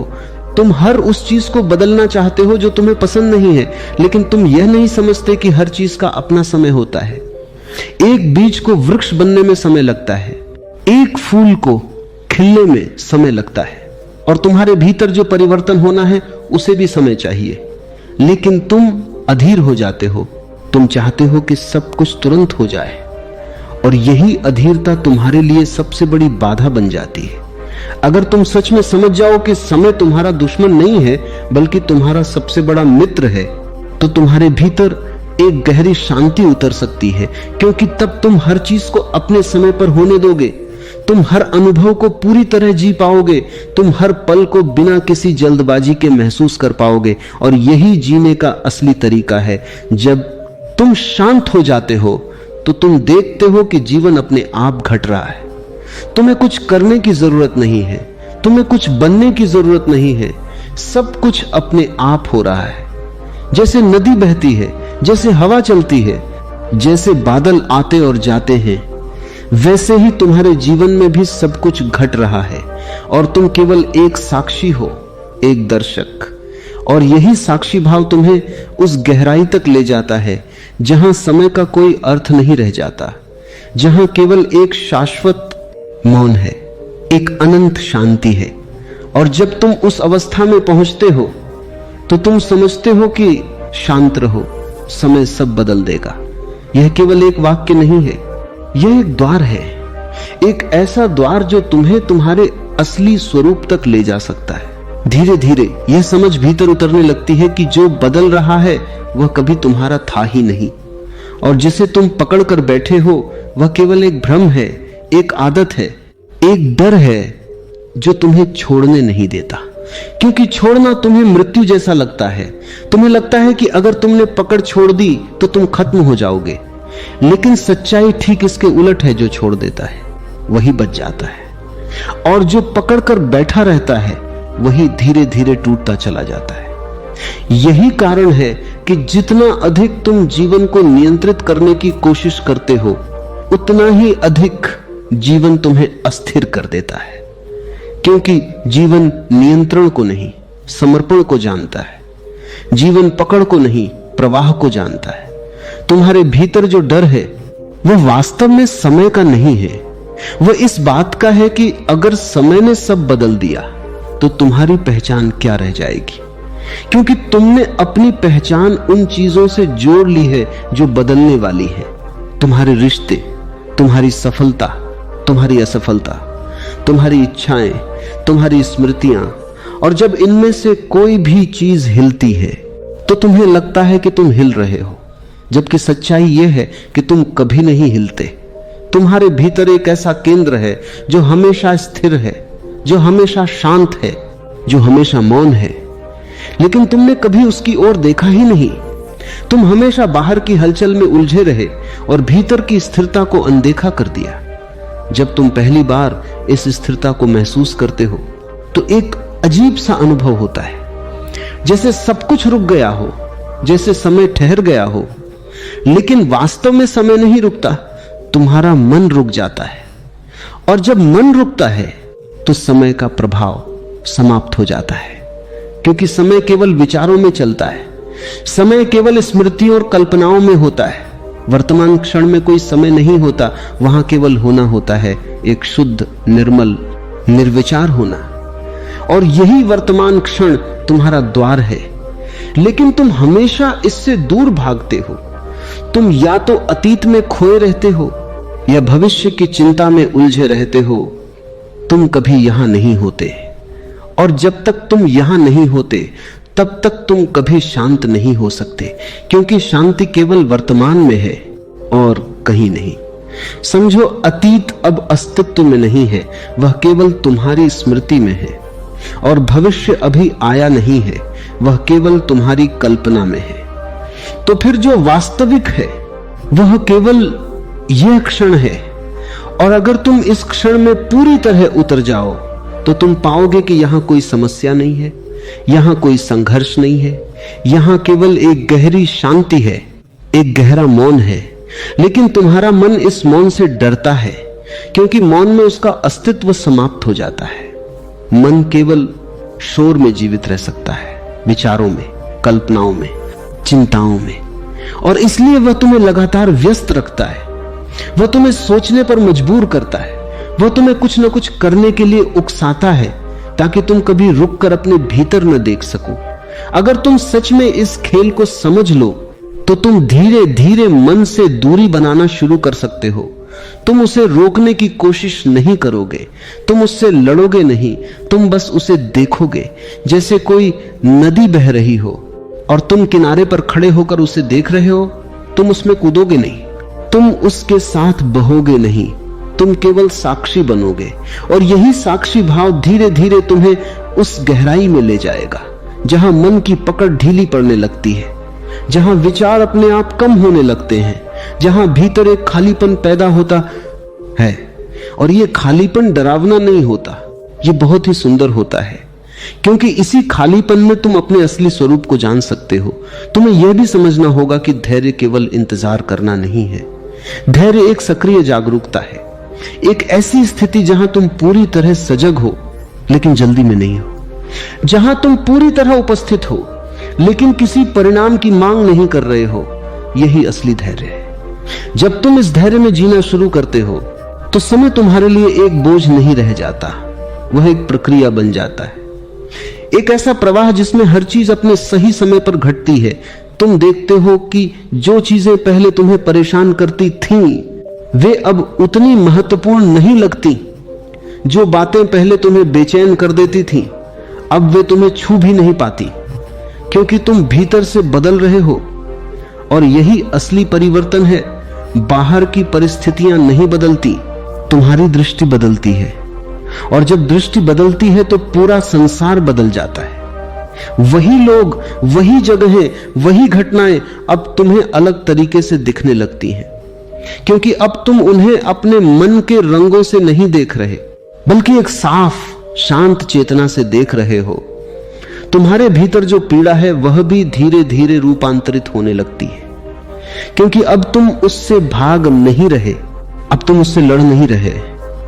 तुम हर उस चीज को बदलना चाहते हो जो तुम्हें पसंद नहीं है, लेकिन तुम यह नहीं समझते कि हर चीज का अपना समय होता है। एक बीज को वृक्ष बनने में समय लगता है, एक फूल को खिलने में समय लगता है, और तुम्हारे भीतर जो परिवर्तन होना है उसे भी समय चाहिए। लेकिन तुम अधीर हो जाते हो, तुम चाहते हो कि सब कुछ तुरंत हो जाए, और यही अधीरता तुम्हारे लिए सबसे बड़ी बाधा बन जाती है। अगर तुम सच में समझ जाओ कि समय तुम्हारा दुश्मन नहीं है बल्कि तुम्हारा सबसे बड़ा मित्र है, तो तुम्हारे भीतर एक गहरी शांति उतर सकती है, क्योंकि तब तुम हर चीज को अपने समय पर होने दोगे। तुम हर अनुभव को पूरी तरह जी पाओगे, तुम हर पल को बिना किसी जल्दबाजी के महसूस कर पाओगे। और यही जीने का असली तरीका है। जब तुम शांत हो जाते हो तो तुम देखते हो कि जीवन अपने आप घट रहा है। तुम्हें कुछ करने की जरूरत नहीं है, तुम्हें कुछ बनने की जरूरत नहीं है, सब कुछ अपने आप हो रहा है। जैसे नदी बहती है, जैसे हवा चलती है, जैसे बादल आते और जाते हैं, वैसे ही तुम्हारे जीवन में भी सब कुछ घट रहा है, और तुम केवल एक साक्षी हो, एक दर्शक। और यही साक्षी भाव तुम्हें उस गहराई तक ले जाता है जहां समय का कोई अर्थ नहीं रह जाता, जहां केवल एक शाश्वत मौन है, एक अनंत शांति है। और जब तुम उस अवस्था में पहुंचते हो तो तुम समझते हो कि शांत रहो, समय सब बदल देगा। यह केवल एक वाक्य नहीं है, यह एक द्वार है, एक ऐसा द्वार जो तुम्हें तुम्हारे असली स्वरूप तक ले जा सकता है। धीरे धीरे यह समझ भीतर उतरने लगती है कि जो बदल रहा है वह कभी तुम्हारा था ही नहीं, और जिसे तुम पकड़ कर बैठे हो वह केवल एक भ्रम है, एक आदत है, एक डर है जो तुम्हें छोड़ने नहीं देता। क्योंकि छोड़ना तुम्हें मृत्यु जैसा लगता है। तुम्हें लगता है कि अगर तुमने पकड़ छोड़ दी तो तुम खत्म हो जाओगे, लेकिन सच्चाई ठीक इसके उलट है। जो छोड़ देता है वही बच जाता है, और जो पकड़ कर बैठा रहता है वही धीरे धीरे टूटता चला जाता है। यही कारण है कि जितना अधिक तुम जीवन को नियंत्रित करने की कोशिश करते हो, उतना ही अधिक जीवन तुम्हें अस्थिर कर देता है। क्योंकि जीवन नियंत्रण को नहीं, समर्पण को जानता है। जीवन पकड़ को नहीं, प्रवाह को जानता है। तुम्हारे भीतर जो डर है वह वास्तव में समय का नहीं है, वह इस बात का है कि अगर समय ने सब बदल दिया तो तुम्हारी पहचान क्या रह जाएगी। क्योंकि तुमने अपनी पहचान उन चीजों से जोड़ ली है जो बदलने वाली है। तुम्हारे रिश्ते, तुम्हारी सफलता, तुम्हारी असफलता, तुम्हारी इच्छाएं, तुम्हारी स्मृतियां। और जब इनमें से कोई भी चीज हिलती है तो तुम्हें लगता है कि तुम हिल रहे हो, जबकि सच्चाई यह है कि तुम कभी नहीं हिलते। तुम्हारे भीतर एक ऐसा केंद्र है जो हमेशा स्थिर है, जो हमेशा शांत है, जो हमेशा मौन है, लेकिन तुमने कभी उसकी ओर देखा ही नहीं। तुम हमेशा बाहर की हलचल में उलझे रहे और भीतर की स्थिरता को अनदेखा कर दिया। जब तुम पहली बार इस स्थिरता को महसूस करते हो तो एक अजीब सा अनुभव होता है, जैसे सब कुछ रुक गया हो, जैसे समय ठहर गया हो। लेकिन वास्तव में समय नहीं रुकता, तुम्हारा मन रुक जाता है। और जब मन रुकता है तो समय का प्रभाव समाप्त हो जाता है, क्योंकि समय केवल विचारों में चलता है, समय केवल स्मृतियों और कल्पनाओं में होता है। वर्तमान क्षण में कोई समय नहीं होता, वहां केवल होना होता है, एक शुद्ध, निर्मल, निर्विचार होना। और यही वर्तमान क्षण तुम्हारा द्वार है। लेकिन तुम हमेशा इससे दूर भागते हो। तुम या तो अतीत में खोए रहते हो या भविष्य की चिंता में उलझे रहते हो। तुम कभी यहां नहीं होते, और जब तक तुम यहां नहीं होते तब तक तुम कभी शांत नहीं हो सकते, क्योंकि शांति केवल वर्तमान में है और कहीं नहीं। समझो, अतीत अब अस्तित्व में नहीं है, वह केवल तुम्हारी स्मृति में है, और भविष्य अभी आया नहीं है, वह केवल तुम्हारी कल्पना में है। तो फिर जो वास्तविक है वह केवल यह क्षण है। और अगर तुम इस क्षण में पूरी तरह उतर जाओ तो तुम पाओगे कि यहां कोई समस्या नहीं है, यहां कोई संघर्ष नहीं है, यहां केवल एक गहरी शांति है, एक गहरा मौन है। लेकिन तुम्हारा मन इस मौन से डरता है, क्योंकि मौन में उसका अस्तित्व समाप्त हो जाता है। मन केवल शोर में जीवित रह सकता है, विचारों में, कल्पनाओं में, चिंताओं में, और इसलिए वह तुम्हें लगातार व्यस्त रखता है। वह तुम्हें सोचने पर मजबूर करता है। वह तुम्हें कुछ न कुछ करने के लिए उकसाता है ताकि तुम कभी रुककर अपने भीतर न देख सको। अगर तुम सच में इस खेल को समझ लो तो तुम धीरे धीरे मन से दूरी बनाना शुरू कर सकते हो। तुम उसे रोकने की कोशिश नहीं करोगे, तुम उससे लड़ोगे नहीं, तुम बस उसे देखोगे जैसे कोई नदी बह रही हो और तुम किनारे पर खड़े होकर उसे देख रहे हो। तुम उसमें कूदोगे नहीं, तुम उसके साथ बहोगे नहीं, तुम केवल साक्षी बनोगे। और यही साक्षी भाव धीरे धीरे तुम्हें उस गहराई में ले जाएगा जहां मन की पकड़ ढीली पड़ने लगती है, जहां विचार अपने आप कम होने लगते हैं, जहां भीतर एक खालीपन पैदा होता है। और यह खालीपन डरावना नहीं होता, यह बहुत ही सुंदर होता है, क्योंकि इसी खालीपन में तुम अपने असली स्वरूप को जान सकते हो। तुम्हें यह भी समझना होगा कि धैर्य केवल इंतजार करना नहीं है। धैर्य एक सक्रिय जागरूकता है, एक ऐसी स्थिति जहां तुम पूरी तरह सजग हो लेकिन जल्दी में नहीं हो, जहां तुम पूरी तरह उपस्थित हो लेकिन किसी परिणाम की मांग नहीं कर रहे हो। यही असली धैर्य है। जब तुम इस धैर्य में जीना शुरू करते हो तो समय तुम्हारे लिए एक बोझ नहीं रह जाता, वह एक प्रक्रिया बन जाता है, एक ऐसा प्रवाह जिसमें हर चीज अपने सही समय पर घटती है। तुम देखते हो कि जो चीजें पहले तुम्हें परेशान करती थीं वे अब उतनी महत्वपूर्ण नहीं लगती। जो बातें पहले तुम्हें बेचैन कर देती थीं अब वे तुम्हें छू भी नहीं पाती, क्योंकि तुम भीतर से बदल रहे हो। और यही असली परिवर्तन है। बाहर की परिस्थितियां नहीं बदलती, तुम्हारी दृष्टि बदलती है। और जब दृष्टि बदलती है तो पूरा संसार बदल जाता है। वही लोग, वही जगहें, वही घटनाएं अब तुम्हें अलग तरीके से दिखने लगती हैं, क्योंकि अब तुम उन्हें अपने मन के रंगों से नहीं देख रहे, बल्कि एक साफ शांत चेतना से देख रहे हो। तुम्हारे भीतर जो पीड़ा है वह भी धीरे धीरे रूपांतरित होने लगती है, क्योंकि अब तुम उससे भाग नहीं रहे, अब तुम उससे लड़ नहीं रहे,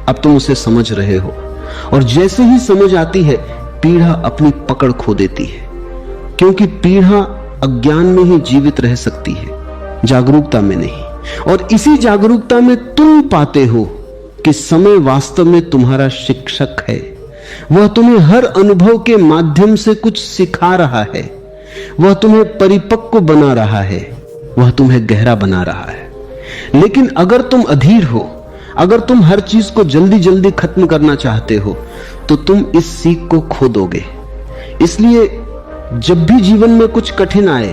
अब तुम उसे समझ रहे हो। और जैसे ही समझ आती है पीड़ा अपनी पकड़ खो देती है, क्योंकि पीड़ा अज्ञान में ही जीवित रह सकती है, जागरूकता में नहीं। और इसी जागरूकता में तुम पाते हो कि समय वास्तव में तुम्हारा शिक्षक है। वह तुम्हें हर अनुभव के माध्यम से कुछ सिखा रहा है, वह तुम्हें परिपक्व बना रहा है, वह तुम्हें गहरा बना रहा है। लेकिन अगर तुम अधीर हो, अगर तुम हर चीज को जल्दी जल्दी खत्म करना चाहते हो तो तुम इस सीख को खो दोगे। इसलिए जब भी जीवन में कुछ कठिन आए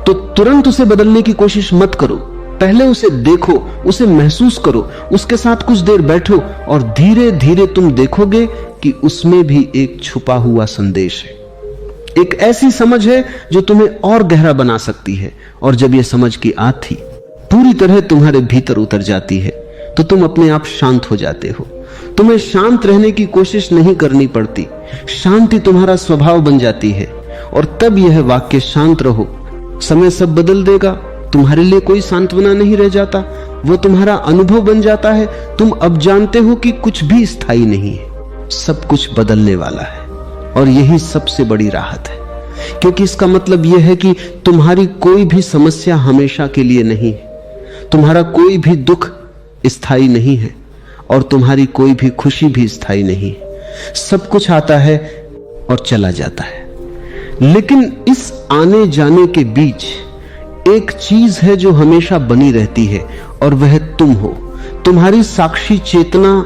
तो तुरंत उसे बदलने की कोशिश मत करो। पहले उसे देखो, उसे महसूस करो, उसके साथ कुछ देर बैठो और धीरे धीरे तुम देखोगे कि उसमें भी एक छुपा हुआ संदेश है, एक ऐसी समझ है जो तुम्हें और गहरा बना सकती है। और जब यह समझ की आँख पूरी तरह तुम्हारे भीतर उतर जाती है तो तुम अपने आप शांत हो जाते हो। तुम्हें शांत रहने की कोशिश नहीं करनी पड़ती, शांति तुम्हारा स्वभाव बन जाती है। और तब यह वाक्य शांत रहो, समय सब बदल देगा, तुम्हारे लिए कोई सांत्वना नहीं रह जाता, वो तुम्हारा अनुभव बन जाता है। तुम अब जानते हो कि कुछ भी स्थायी नहीं है, सब कुछ बदलने वाला है। और यही सबसे बड़ी राहत है, क्योंकि इसका मतलब यह है कि तुम्हारी कोई भी समस्या हमेशा के लिए नहीं है, तुम्हारा कोई भी दुख स्थायी नहीं है और तुम्हारी कोई भी खुशी भी स्थायी नहीं है। सब कुछ आता है और चला जाता है, लेकिन इस आने जाने के बीच एक चीज है जो हमेशा बनी रहती है और वह तुम हो। तुम्हारी साक्षी चेतना,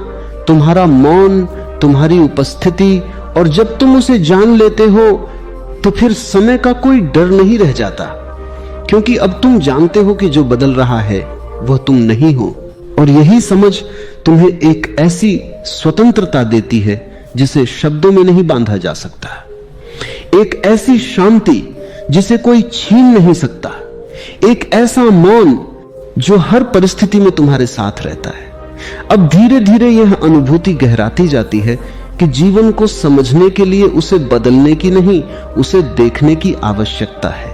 तुम्हारा मौन, तुम्हारी उपस्थिति। और जब तुम उसे जान लेते हो तो फिर समय का कोई डर नहीं रह जाता, क्योंकि अब तुम जानते हो कि जो बदल रहा है वह तुम नहीं हो। और यही समझ तुम्हें एक ऐसी स्वतंत्रता देती है जिसे शब्दों में नहीं बांधा जा सकता, एक ऐसी शांति जिसे कोई छीन नहीं सकता, एक ऐसा मौन जो हर परिस्थिति में तुम्हारे साथ रहता है। अब धीरे धीरे यह अनुभूति गहराती जाती है कि जीवन को समझने के लिए उसे बदलने की नहीं, उसे देखने की आवश्यकता है।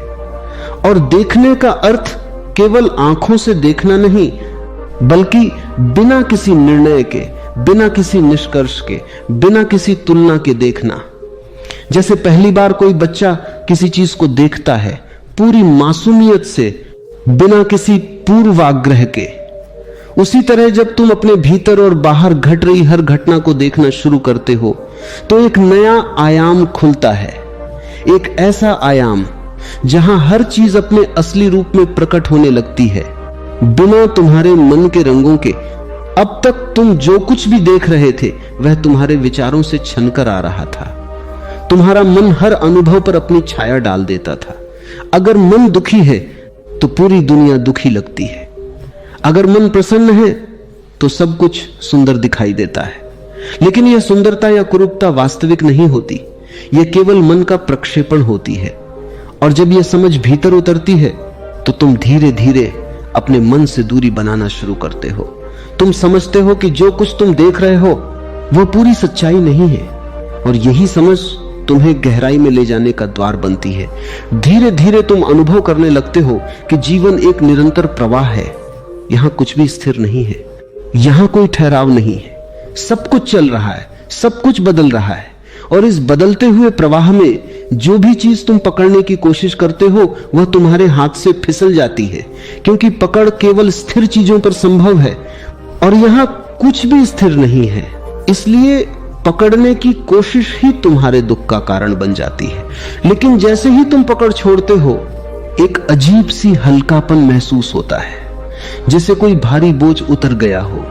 और देखने का अर्थ केवल आंखों से देखना नहीं, बल्कि बिना किसी निर्णय के, बिना किसी निष्कर्ष के, बिना किसी तुलना के देखना। जैसे पहली बार कोई बच्चा किसी चीज को देखता है पूरी मासूमियत से, बिना किसी पूर्वाग्रह के, उसी तरह जब तुम अपने भीतर और बाहर घट रही हर घटना को देखना शुरू करते हो तो एक नया आयाम खुलता है। एक ऐसा आयाम जहां हर चीज अपने असली रूप में प्रकट होने लगती है, बिना तुम्हारे मन के रंगों के। अब तक तुम जो कुछ भी देख रहे थे वह तुम्हारे विचारों से छनकर आ रहा था। तुम्हारा मन हर अनुभव पर अपनी छाया डाल देता था। अगर मन दुखी है तो पूरी दुनिया दुखी लगती है, अगर मन प्रसन्न है तो सब कुछ सुंदर दिखाई देता है। लेकिन यह सुंदरता या कुरूपता वास्तविक नहीं होती, यह केवल मन का प्रक्षेपण होती है। और जब यह समझ भीतर उतरती है तो तुम धीरे धीरे अपने मन से दूरी बनाना शुरू करते हो। तुम समझते हो कि जो कुछ तुम देख रहे हो वह पूरी सच्चाई नहीं है, और यही समझ तुम्हें गहराई में ले जाने का द्वार बनती है। धीरे धीरे तुम अनुभव करने लगते हो कि जीवन एक निरंतर प्रवाह है। यहां कुछ भी स्थिर नहीं है, यहां कोई ठहराव नहीं है। सब कुछ चल रहा है, सब कुछ बदल रहा है, और इस बदलते हुए प्रवाह में जो भी चीज तुम पकड़ने की कोशिश करते हो वह तुम्हारे हाथ से फिसल जाती है, क्योंकि पकड़ केवल स्थिर चीजों पर संभव है और यहां कुछ भी स्थिर नहीं है। इसलिए पकड़ने की कोशिश ही तुम्हारे दुख का कारण बन जाती है। लेकिन जैसे ही तुम पकड़ छोड़ते हो, एक अजीब सी हल्कापन महसूस होता है, जैसे कोई भारी बोझ उतर गया हो,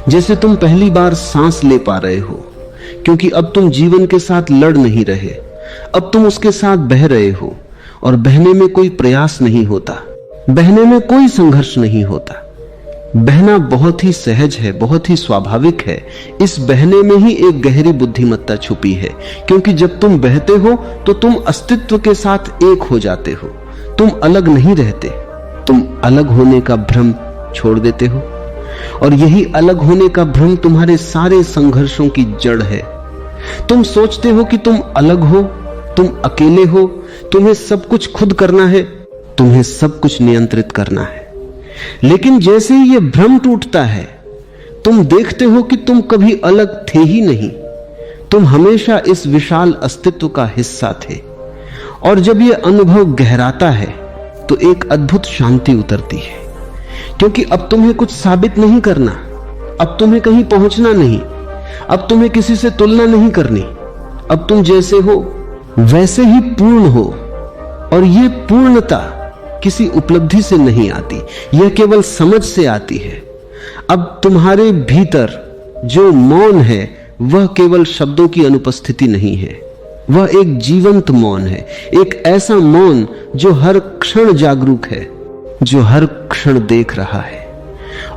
जैसे तुम पहली बार सांस ले पा रहे हो, क्योंकि अब तुम जीवन के साथ लड़ नहीं रहे, अब तुम उसके साथ बह रहे हो, और बहने में कोई प्रयास नहीं होता, बहने में कोई संघर्ष नहीं होता। बहना बहुत ही सहज है, बहुत ही स्वाभाविक है। इस बहने में ही एक गहरी बुद्धिमत्ता छुपी है, क्योंकि जब तुम बहते हो तो तुम अस्तित्व के साथ एक हो जाते हो। तुम अलग नहीं रहते, तुम अलग होने का भ्रम छोड़ देते हो, और यही अलग होने का भ्रम तुम्हारे सारे संघर्षों की जड़ है। तुम सोचते हो कि तुम अलग हो, तुम अकेले हो, तुम्हें सब कुछ खुद करना है, तुम्हें सब कुछ नियंत्रित करना है। लेकिन जैसे ही यह भ्रम टूटता है, तुम देखते हो कि तुम कभी अलग थे ही नहीं, तुम हमेशा इस विशाल अस्तित्व का हिस्सा थे। और जब यह अनुभव गहराता है तो एक अद्भुत शांति उतरती है, क्योंकि अब तुम्हें कुछ साबित नहीं करना, अब तुम्हें कहीं पहुंचना नहीं, अब तुम्हें किसी से तुलना नहीं करनी। अब तुम जैसे हो वैसे ही पूर्ण हो, और यह पूर्णता किसी उपलब्धि से नहीं आती, यह केवल समझ से आती है। अब तुम्हारे भीतर जो मौन है वह केवल शब्दों की अनुपस्थिति नहीं है, वह एक जीवंत मौन है, एक ऐसा मौन जो हर क्षण जागरूक है, जो हर क्षण देख रहा है।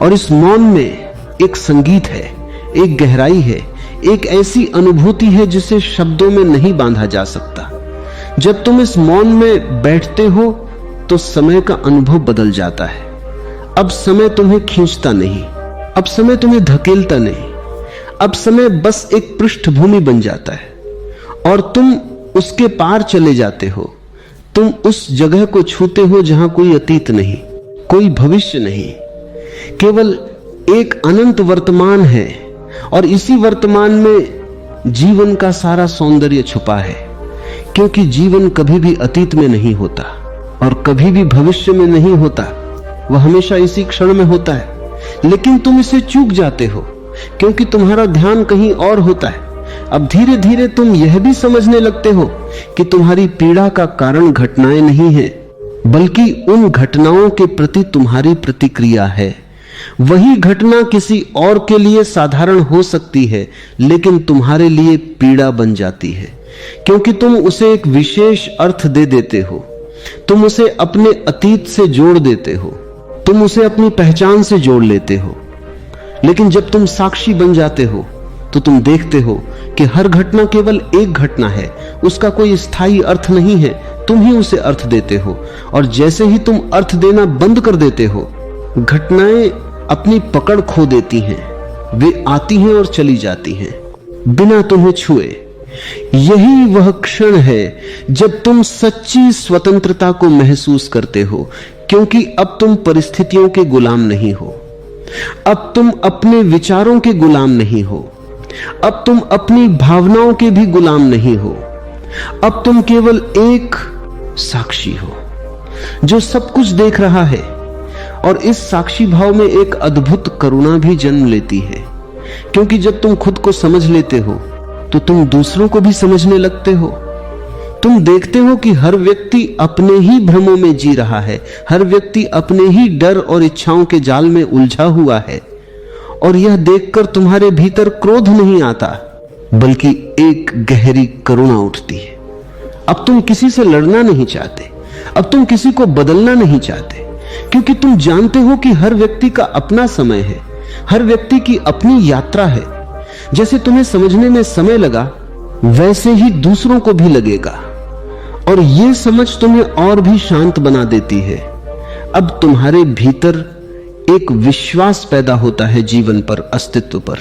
और इस मौन में एक संगीत है, एक गहराई है, एक ऐसी अनुभूति है जिसे शब्दों में नहीं बांधा जा सकता। जब तुम इस मौन में बैठते हो तो समय का अनुभव बदल जाता है। अब समय तुम्हें खींचता नहीं, अब समय तुम्हें धकेलता नहीं, अब समय बस एक पृष्ठभूमि बन जाता है और तुम उसके पार चले जाते हो। तुम उस जगह को छूते हो जहां कोई अतीत नहीं, कोई भविष्य नहीं, केवल एक अनंत वर्तमान है। और इसी वर्तमान में जीवन का सारा सौंदर्य छुपा है, क्योंकि जीवन कभी भी अतीत में नहीं होता और कभी भी भविष्य में नहीं होता, वह हमेशा इसी क्षण में होता है। लेकिन तुम इसे चूक जाते हो क्योंकि तुम्हारा ध्यान कहीं और होता है। अब धीरे धीरे तुम यह भी समझने लगते हो कि तुम्हारी पीड़ा का कारण घटनाएं नहीं है, बल्कि उन घटनाओं के प्रति तुम्हारी प्रतिक्रिया है। वही घटना किसी और के लिए साधारण हो सकती है, लेकिन तुम्हारे लिए पीड़ा बन जाती है, क्योंकि तुम उसे एक विशेष अर्थ दे देते हो। तुम उसे अपने अतीत से जोड़ देते हो, तुम उसे अपनी पहचान से जोड़ लेते हो। लेकिन जब तुम साक्षी बन जाते हो तो तुम देखते हो कि हर घटना केवल एक घटना है, उसका कोई स्थायी अर्थ नहीं है, तुम ही उसे अर्थ देते हो। और जैसे ही तुम अर्थ देना बंद कर देते हो, घटनाएं अपनी पकड़ खो देती हैं, वे आती हैं और चली जाती हैं बिना तुम्हें छुए। यही वह क्षण है जब तुम सच्ची स्वतंत्रता को महसूस करते हो, क्योंकि अब तुम परिस्थितियों के गुलाम नहीं हो। अब तुम अपने विचारों के गुलाम नहीं हो, अब तुम अपनी भावनाओं के भी गुलाम नहीं हो। अब तुम केवल एक साक्षी हो जो सब कुछ देख रहा है, और इस साक्षी भाव में एक अद्भुत करुणा भी जन्म लेती है, क्योंकि जब तुम खुद को समझ लेते हो तो तुम दूसरों को भी समझने लगते हो। तुम देखते हो कि हर व्यक्ति अपने ही भ्रमों में जी रहा है, हर व्यक्ति अपने ही डर और इच्छाओं के जाल में उलझा हुआ है, और यह देखकर तुम्हारे भीतर क्रोध नहीं आता, बल्कि एक गहरी करुणा उठती है। अब तुम किसी से लड़ना नहीं चाहते, अब तुम किसी को बदलना नहीं चाहते, क्योंकि तुम जानते हो कि हर व्यक्ति का अपना समय है, हर व्यक्ति की अपनी यात्रा है। जैसे तुम्हें समझने में समय लगा, वैसे ही दूसरों को भी लगेगा, और यह समझ तुम्हें और भी शांत बना देती है। अब तुम्हारे भीतर एक विश्वास पैदा होता है जीवन पर, अस्तित्व पर,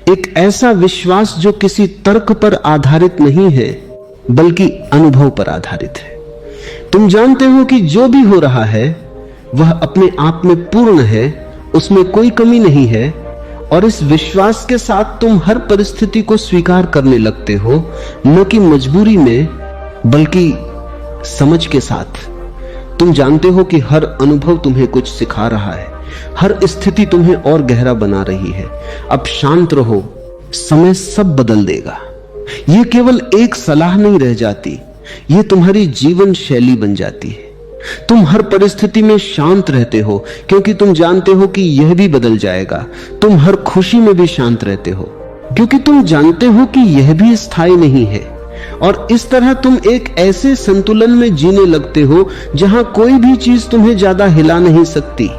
एक ऐसा विश्वास जो किसी तर्क पर आधारित नहीं है, बल्कि अनुभव पर आधारित है। तुम जानते हो कि जो भी हो रहा है वह अपने आप में पूर्ण है, उसमें कोई कमी नहीं है, और इस विश्वास के साथ तुम हर परिस्थिति को स्वीकार करने लगते हो, न कि मजबूरी में बल्कि समझ के साथ। तुम जानते हो कि हर अनुभव तुम्हें कुछ सिखा रहा है, हर स्थिति तुम्हें और गहरा बना रही है। अब शांत रहो, समय सब बदल देगा। यह केवल एक सलाह नहीं रह जाती, यह तुम्हारी जीवन शैली बन जाती है। तुम हर परिस्थिति में शांत रहते हो, क्योंकि तुम जानते हो कि यह भी बदल जाएगा। तुम हर खुशी में भी शांत रहते हो, क्योंकि तुम जानते हो कि यह भी स्थायी नहीं है। और इस तरह तुम एक ऐसे संतुलन में जीने लगते हो जहां कोई भी चीज तुम्हें ज्यादा हिला नहीं सकती।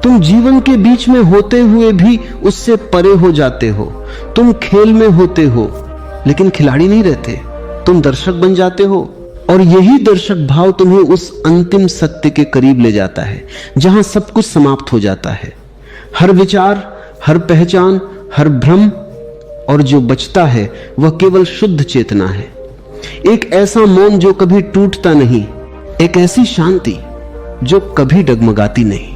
तुम जीवन के बीच में होते हुए भी उससे परे हो जाते हो। तुम खेल में होते हो, लेकिन खिलाड़ी नहीं रहते, तुम दर्शक बन जाते हो, और यही दर्शक भाव तुम्हें उस अंतिम सत्य के करीब ले जाता है जहां सब कुछ समाप्त हो जाता है। हर विचार, हर पहचान, हर भ्रम, और जो बचता है वह केवल शुद्ध चेतना है। एक ऐसा मौन जो कभी टूटता नहीं, एक ऐसी शांति जो कभी डगमगाती नहीं।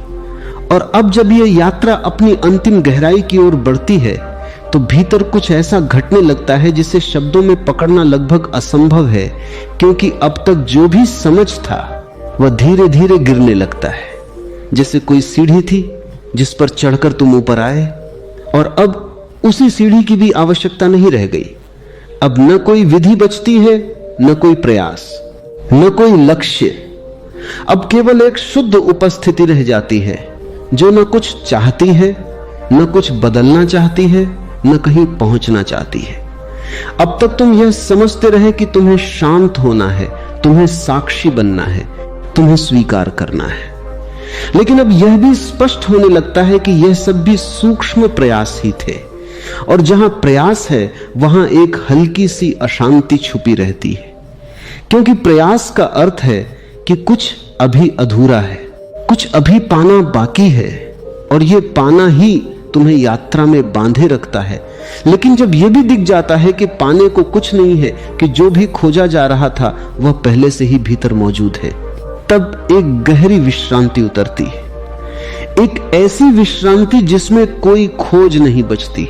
और अब जब यह यात्रा अपनी अंतिम गहराई की ओर बढ़ती है तो भीतर कुछ ऐसा घटने लगता है जिसे शब्दों में पकड़ना लगभग असंभव है, क्योंकि अब तक जो भी समझ था वह धीरे धीरे गिरने लगता है। जैसे कोई सीढ़ी थी जिस पर चढ़कर तुम ऊपर आए, और अब उसी सीढ़ी की भी आवश्यकता नहीं रह गई। अब न कोई विधि बचती है, न कोई प्रयास, न कोई लक्ष्य। अब केवल एक शुद्ध उपस्थिति रह जाती है जो न कुछ चाहती है, न कुछ बदलना चाहती है, न कहीं पहुंचना चाहती है। अब तक तुम यह समझते रहे कि तुम्हें शांत होना है, तुम्हें साक्षी बनना है, तुम्हें स्वीकार करना है, लेकिन अब यह भी स्पष्ट होने लगता है कि यह सब भी सूक्ष्म प्रयास ही थे, और जहां प्रयास है वहां एक हल्की सी अशांति छुपी रहती है, क्योंकि प्रयास का अर्थ है कि कुछ अभी अधूरा है, कुछ अभी पाना बाकी है, और यह पाना ही तुम्हें यात्रा में बांधे रखता है। लेकिन जब यह भी दिख जाता है कि पाने को कुछ नहीं है, कि जो भी खोजा जा रहा था वह पहले से ही भीतर मौजूद है, तब एक गहरी विश्रांति उतरती है। एक ऐसी विश्रांति जिसमें कोई खोज नहीं बचती,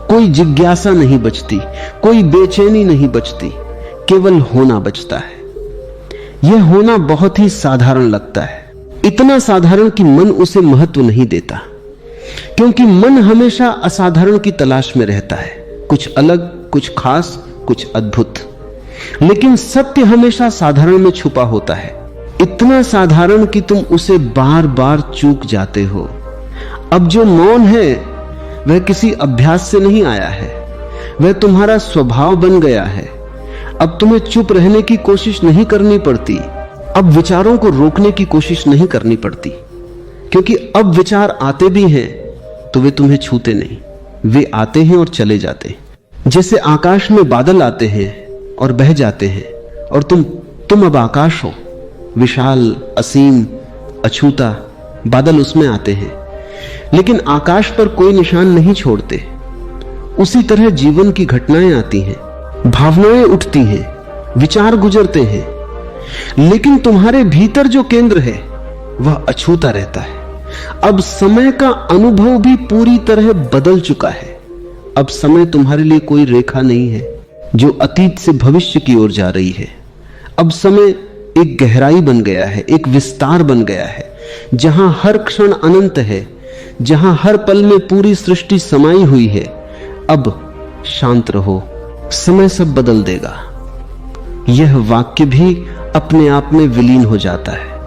कोई जिज्ञासा नहीं बचती, कोई बेचैनी नहीं बचती, केवल होना बचता है। यह होना बहुत ही साधारण लगता है, इतना साधारण कि मन उसे महत्व नहीं देता, क्योंकि मन हमेशा असाधारण की तलाश में रहता है, कुछ अलग, कुछ खास, कुछ अद्भुत। लेकिन सत्य हमेशा साधारण में छुपा होता है, इतना साधारण कि तुम उसे बार बार चूक जाते हो। अब जो मौन है वह किसी अभ्यास से नहीं आया है, वह तुम्हारा स्वभाव बन गया है। अब तुम्हें चुप रहने की कोशिश नहीं करनी पड़ती, अब विचारों को रोकने की कोशिश नहीं करनी पड़ती, क्योंकि अब विचार आते भी हैं तो वे तुम्हें छूते नहीं, वे आते हैं और चले जाते हैं। जैसे आकाश में बादल आते हैं और बह जाते हैं, और तुम अब आकाश हो, विशाल, असीम, अछूता। बादल उसमें आते हैं, लेकिन आकाश पर कोई निशान नहीं छोड़ते। उसी तरह जीवन की घटनाएं आती हैं, भावनाएं उठती हैं, विचार गुजरते हैं, लेकिन तुम्हारे भीतर जो केंद्र है वह अछूता रहता है, अब समय का अनुभव भी पूरी तरह बदल चुका है। अब समय तुम्हारे लिए कोई रेखा नहीं है जो अतीत से भविष्य की ओर जा रही है। अब समय एक गहराई बन गया है, एक विस्तार बन गया है, जहां हर क्षण अनंत है, जहां हर पल में पूरी सृष्टि समाई हुई है। अब शांत रहो, समय सब बदल देगा। यह वाक्य भी अपने आप में विलीन हो जाता है,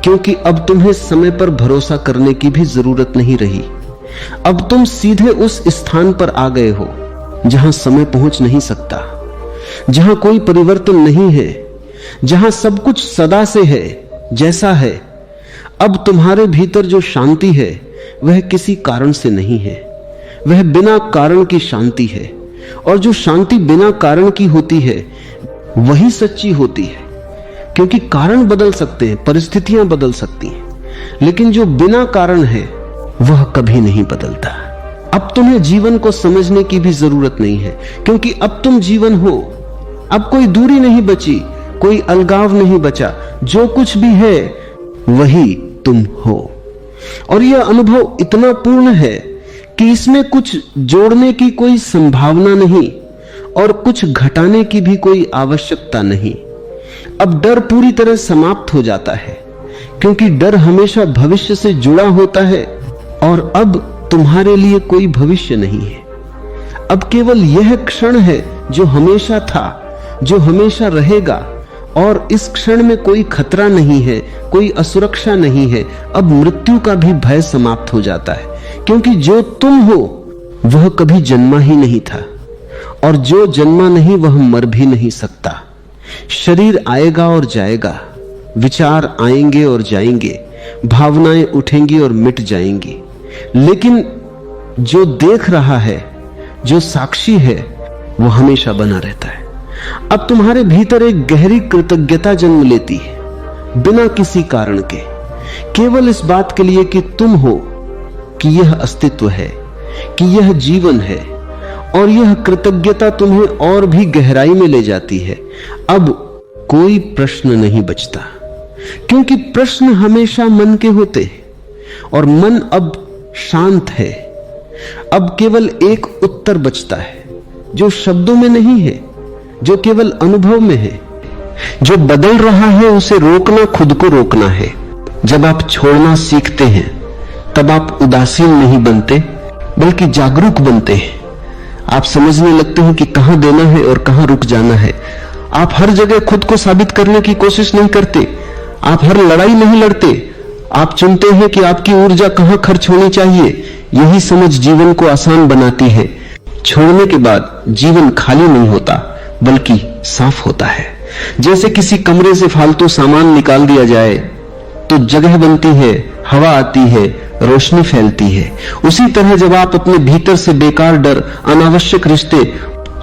क्योंकि अब तुम्हें समय पर भरोसा करने की भी जरूरत नहीं रही। अब तुम सीधे उस स्थान पर आ गए हो जहां समय पहुंच नहीं सकता, जहां कोई परिवर्तन नहीं है, जहां सब कुछ सदा से है जैसा है। अब तुम्हारे भीतर जो शांति है वह किसी कारण से नहीं है, वह बिना कारण की शांति है। और जो शांति बिना कारण की होती है वही सच्ची होती है, क्योंकि कारण बदल सकते हैं, परिस्थितियां बदल सकती हैं, लेकिन जो बिना कारण है वह कभी नहीं बदलता। अब तुम्हें जीवन को समझने की भी जरूरत नहीं है, क्योंकि अब तुम जीवन हो। अब कोई दूरी नहीं बची, कोई अलगाव नहीं बचा। जो कुछ भी है वही तुम हो। और यह अनुभव इतना पूर्ण है कि इसमें कुछ जोड़ने की कोई संभावना नहीं और कुछ घटाने की भी कोई आवश्यकता नहीं। अब डर पूरी तरह समाप्त हो जाता है, क्योंकि डर हमेशा भविष्य से जुड़ा होता है और अब तुम्हारे लिए कोई भविष्य नहीं है। अब केवल यह क्षण है जो हमेशा था, जो हमेशा रहेगा, और इस क्षण में कोई खतरा नहीं है, कोई असुरक्षा नहीं है। अब मृत्यु का भी भय समाप्त हो जाता है, क्योंकि जो तुम हो वह कभी जन्मा ही नहीं था, और जो जन्मा नहीं वह मर भी नहीं सकता। शरीर आएगा और जाएगा, विचार आएंगे और जाएंगे, भावनाएं उठेंगी और मिट जाएंगी, लेकिन जो देख रहा है, जो साक्षी है, वो हमेशा बना रहता है। अब तुम्हारे भीतर एक गहरी कृतज्ञता जन्म लेती है, बिना किसी कारण के, केवल इस बात के लिए कि तुम हो, कि यह अस्तित्व है, कि यह जीवन है। और यह कृतज्ञता तुम्हें और भी गहराई में ले जाती है। अब कोई प्रश्न नहीं बचता, क्योंकि प्रश्न हमेशा मन के होते हैं, और मन अब शांत है। अब केवल एक उत्तर बचता है, जो शब्दों में नहीं है, जो केवल अनुभव में है। जो बदल रहा है उसे रोकना खुद को रोकना है। जब आप छोड़ना सीखते हैं तब आप उदासीन नहीं बनते, बल्कि जागरूक बनते हैं। आप समझने लगते हैं कि कहां देना है और कहां रुक जाना है। आप हर जगह खुद को साबित करने की कोशिश नहीं करते, आप हर लड़ाई नहीं लड़ते। आप चुनते हैं कि आपकी ऊर्जा कहां खर्च होनी चाहिए। यही समझ जीवन को आसान बनाती है। छोड़ने के बाद जीवन खाली नहीं होता, बल्कि साफ होता है। जैसे किसी कमरे से फालतू सामान निकाल दिया जाए तो जगह बनती है, हवा आती है, रोशनी फैलती है। उसी तरह जब आप अपने भीतर से बेकार डर, अनावश्यक रिश्ते,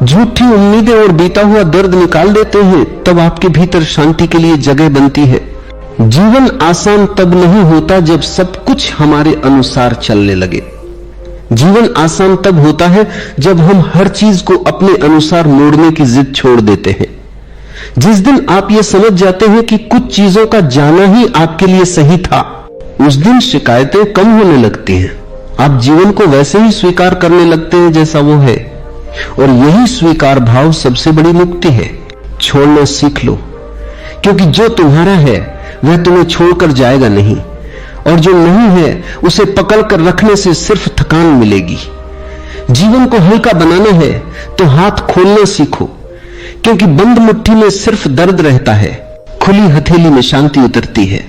झूठी उम्मीदें और बीता हुआ दर्द निकाल देते हैं, तब आपके भीतर शांति के लिए जगह बनती है। जीवन आसान तब नहीं होता जब सब कुछ हमारे अनुसार चलने लगे। जीवन आसान तब होता है जब हम हर चीज को अपने अनुसार मोड़ने की जिद छोड़ देते हैं। जिस दिन आप ये समझ जाते हैं कि कुछ चीजों का जाना ही आपके लिए सही था, उस दिन शिकायतें कम होने लगती हैं। आप जीवन को वैसे ही स्वीकार करने लगते हैं जैसा वो है, और यही स्वीकार भाव सबसे बड़ी मुक्ति है। छोड़ना सीख लो, क्योंकि जो तुम्हारा है वह तुम्हें छोड़कर जाएगा नहीं, और जो नहीं है उसे पकड़कर रखने से सिर्फ थकान मिलेगी। जीवन को हल्का बनाना है तो हाथ खोलना सीखो, क्योंकि बंद मुट्ठी में सिर्फ दर्द रहता है, खुली हथेली में शांति उतरती है।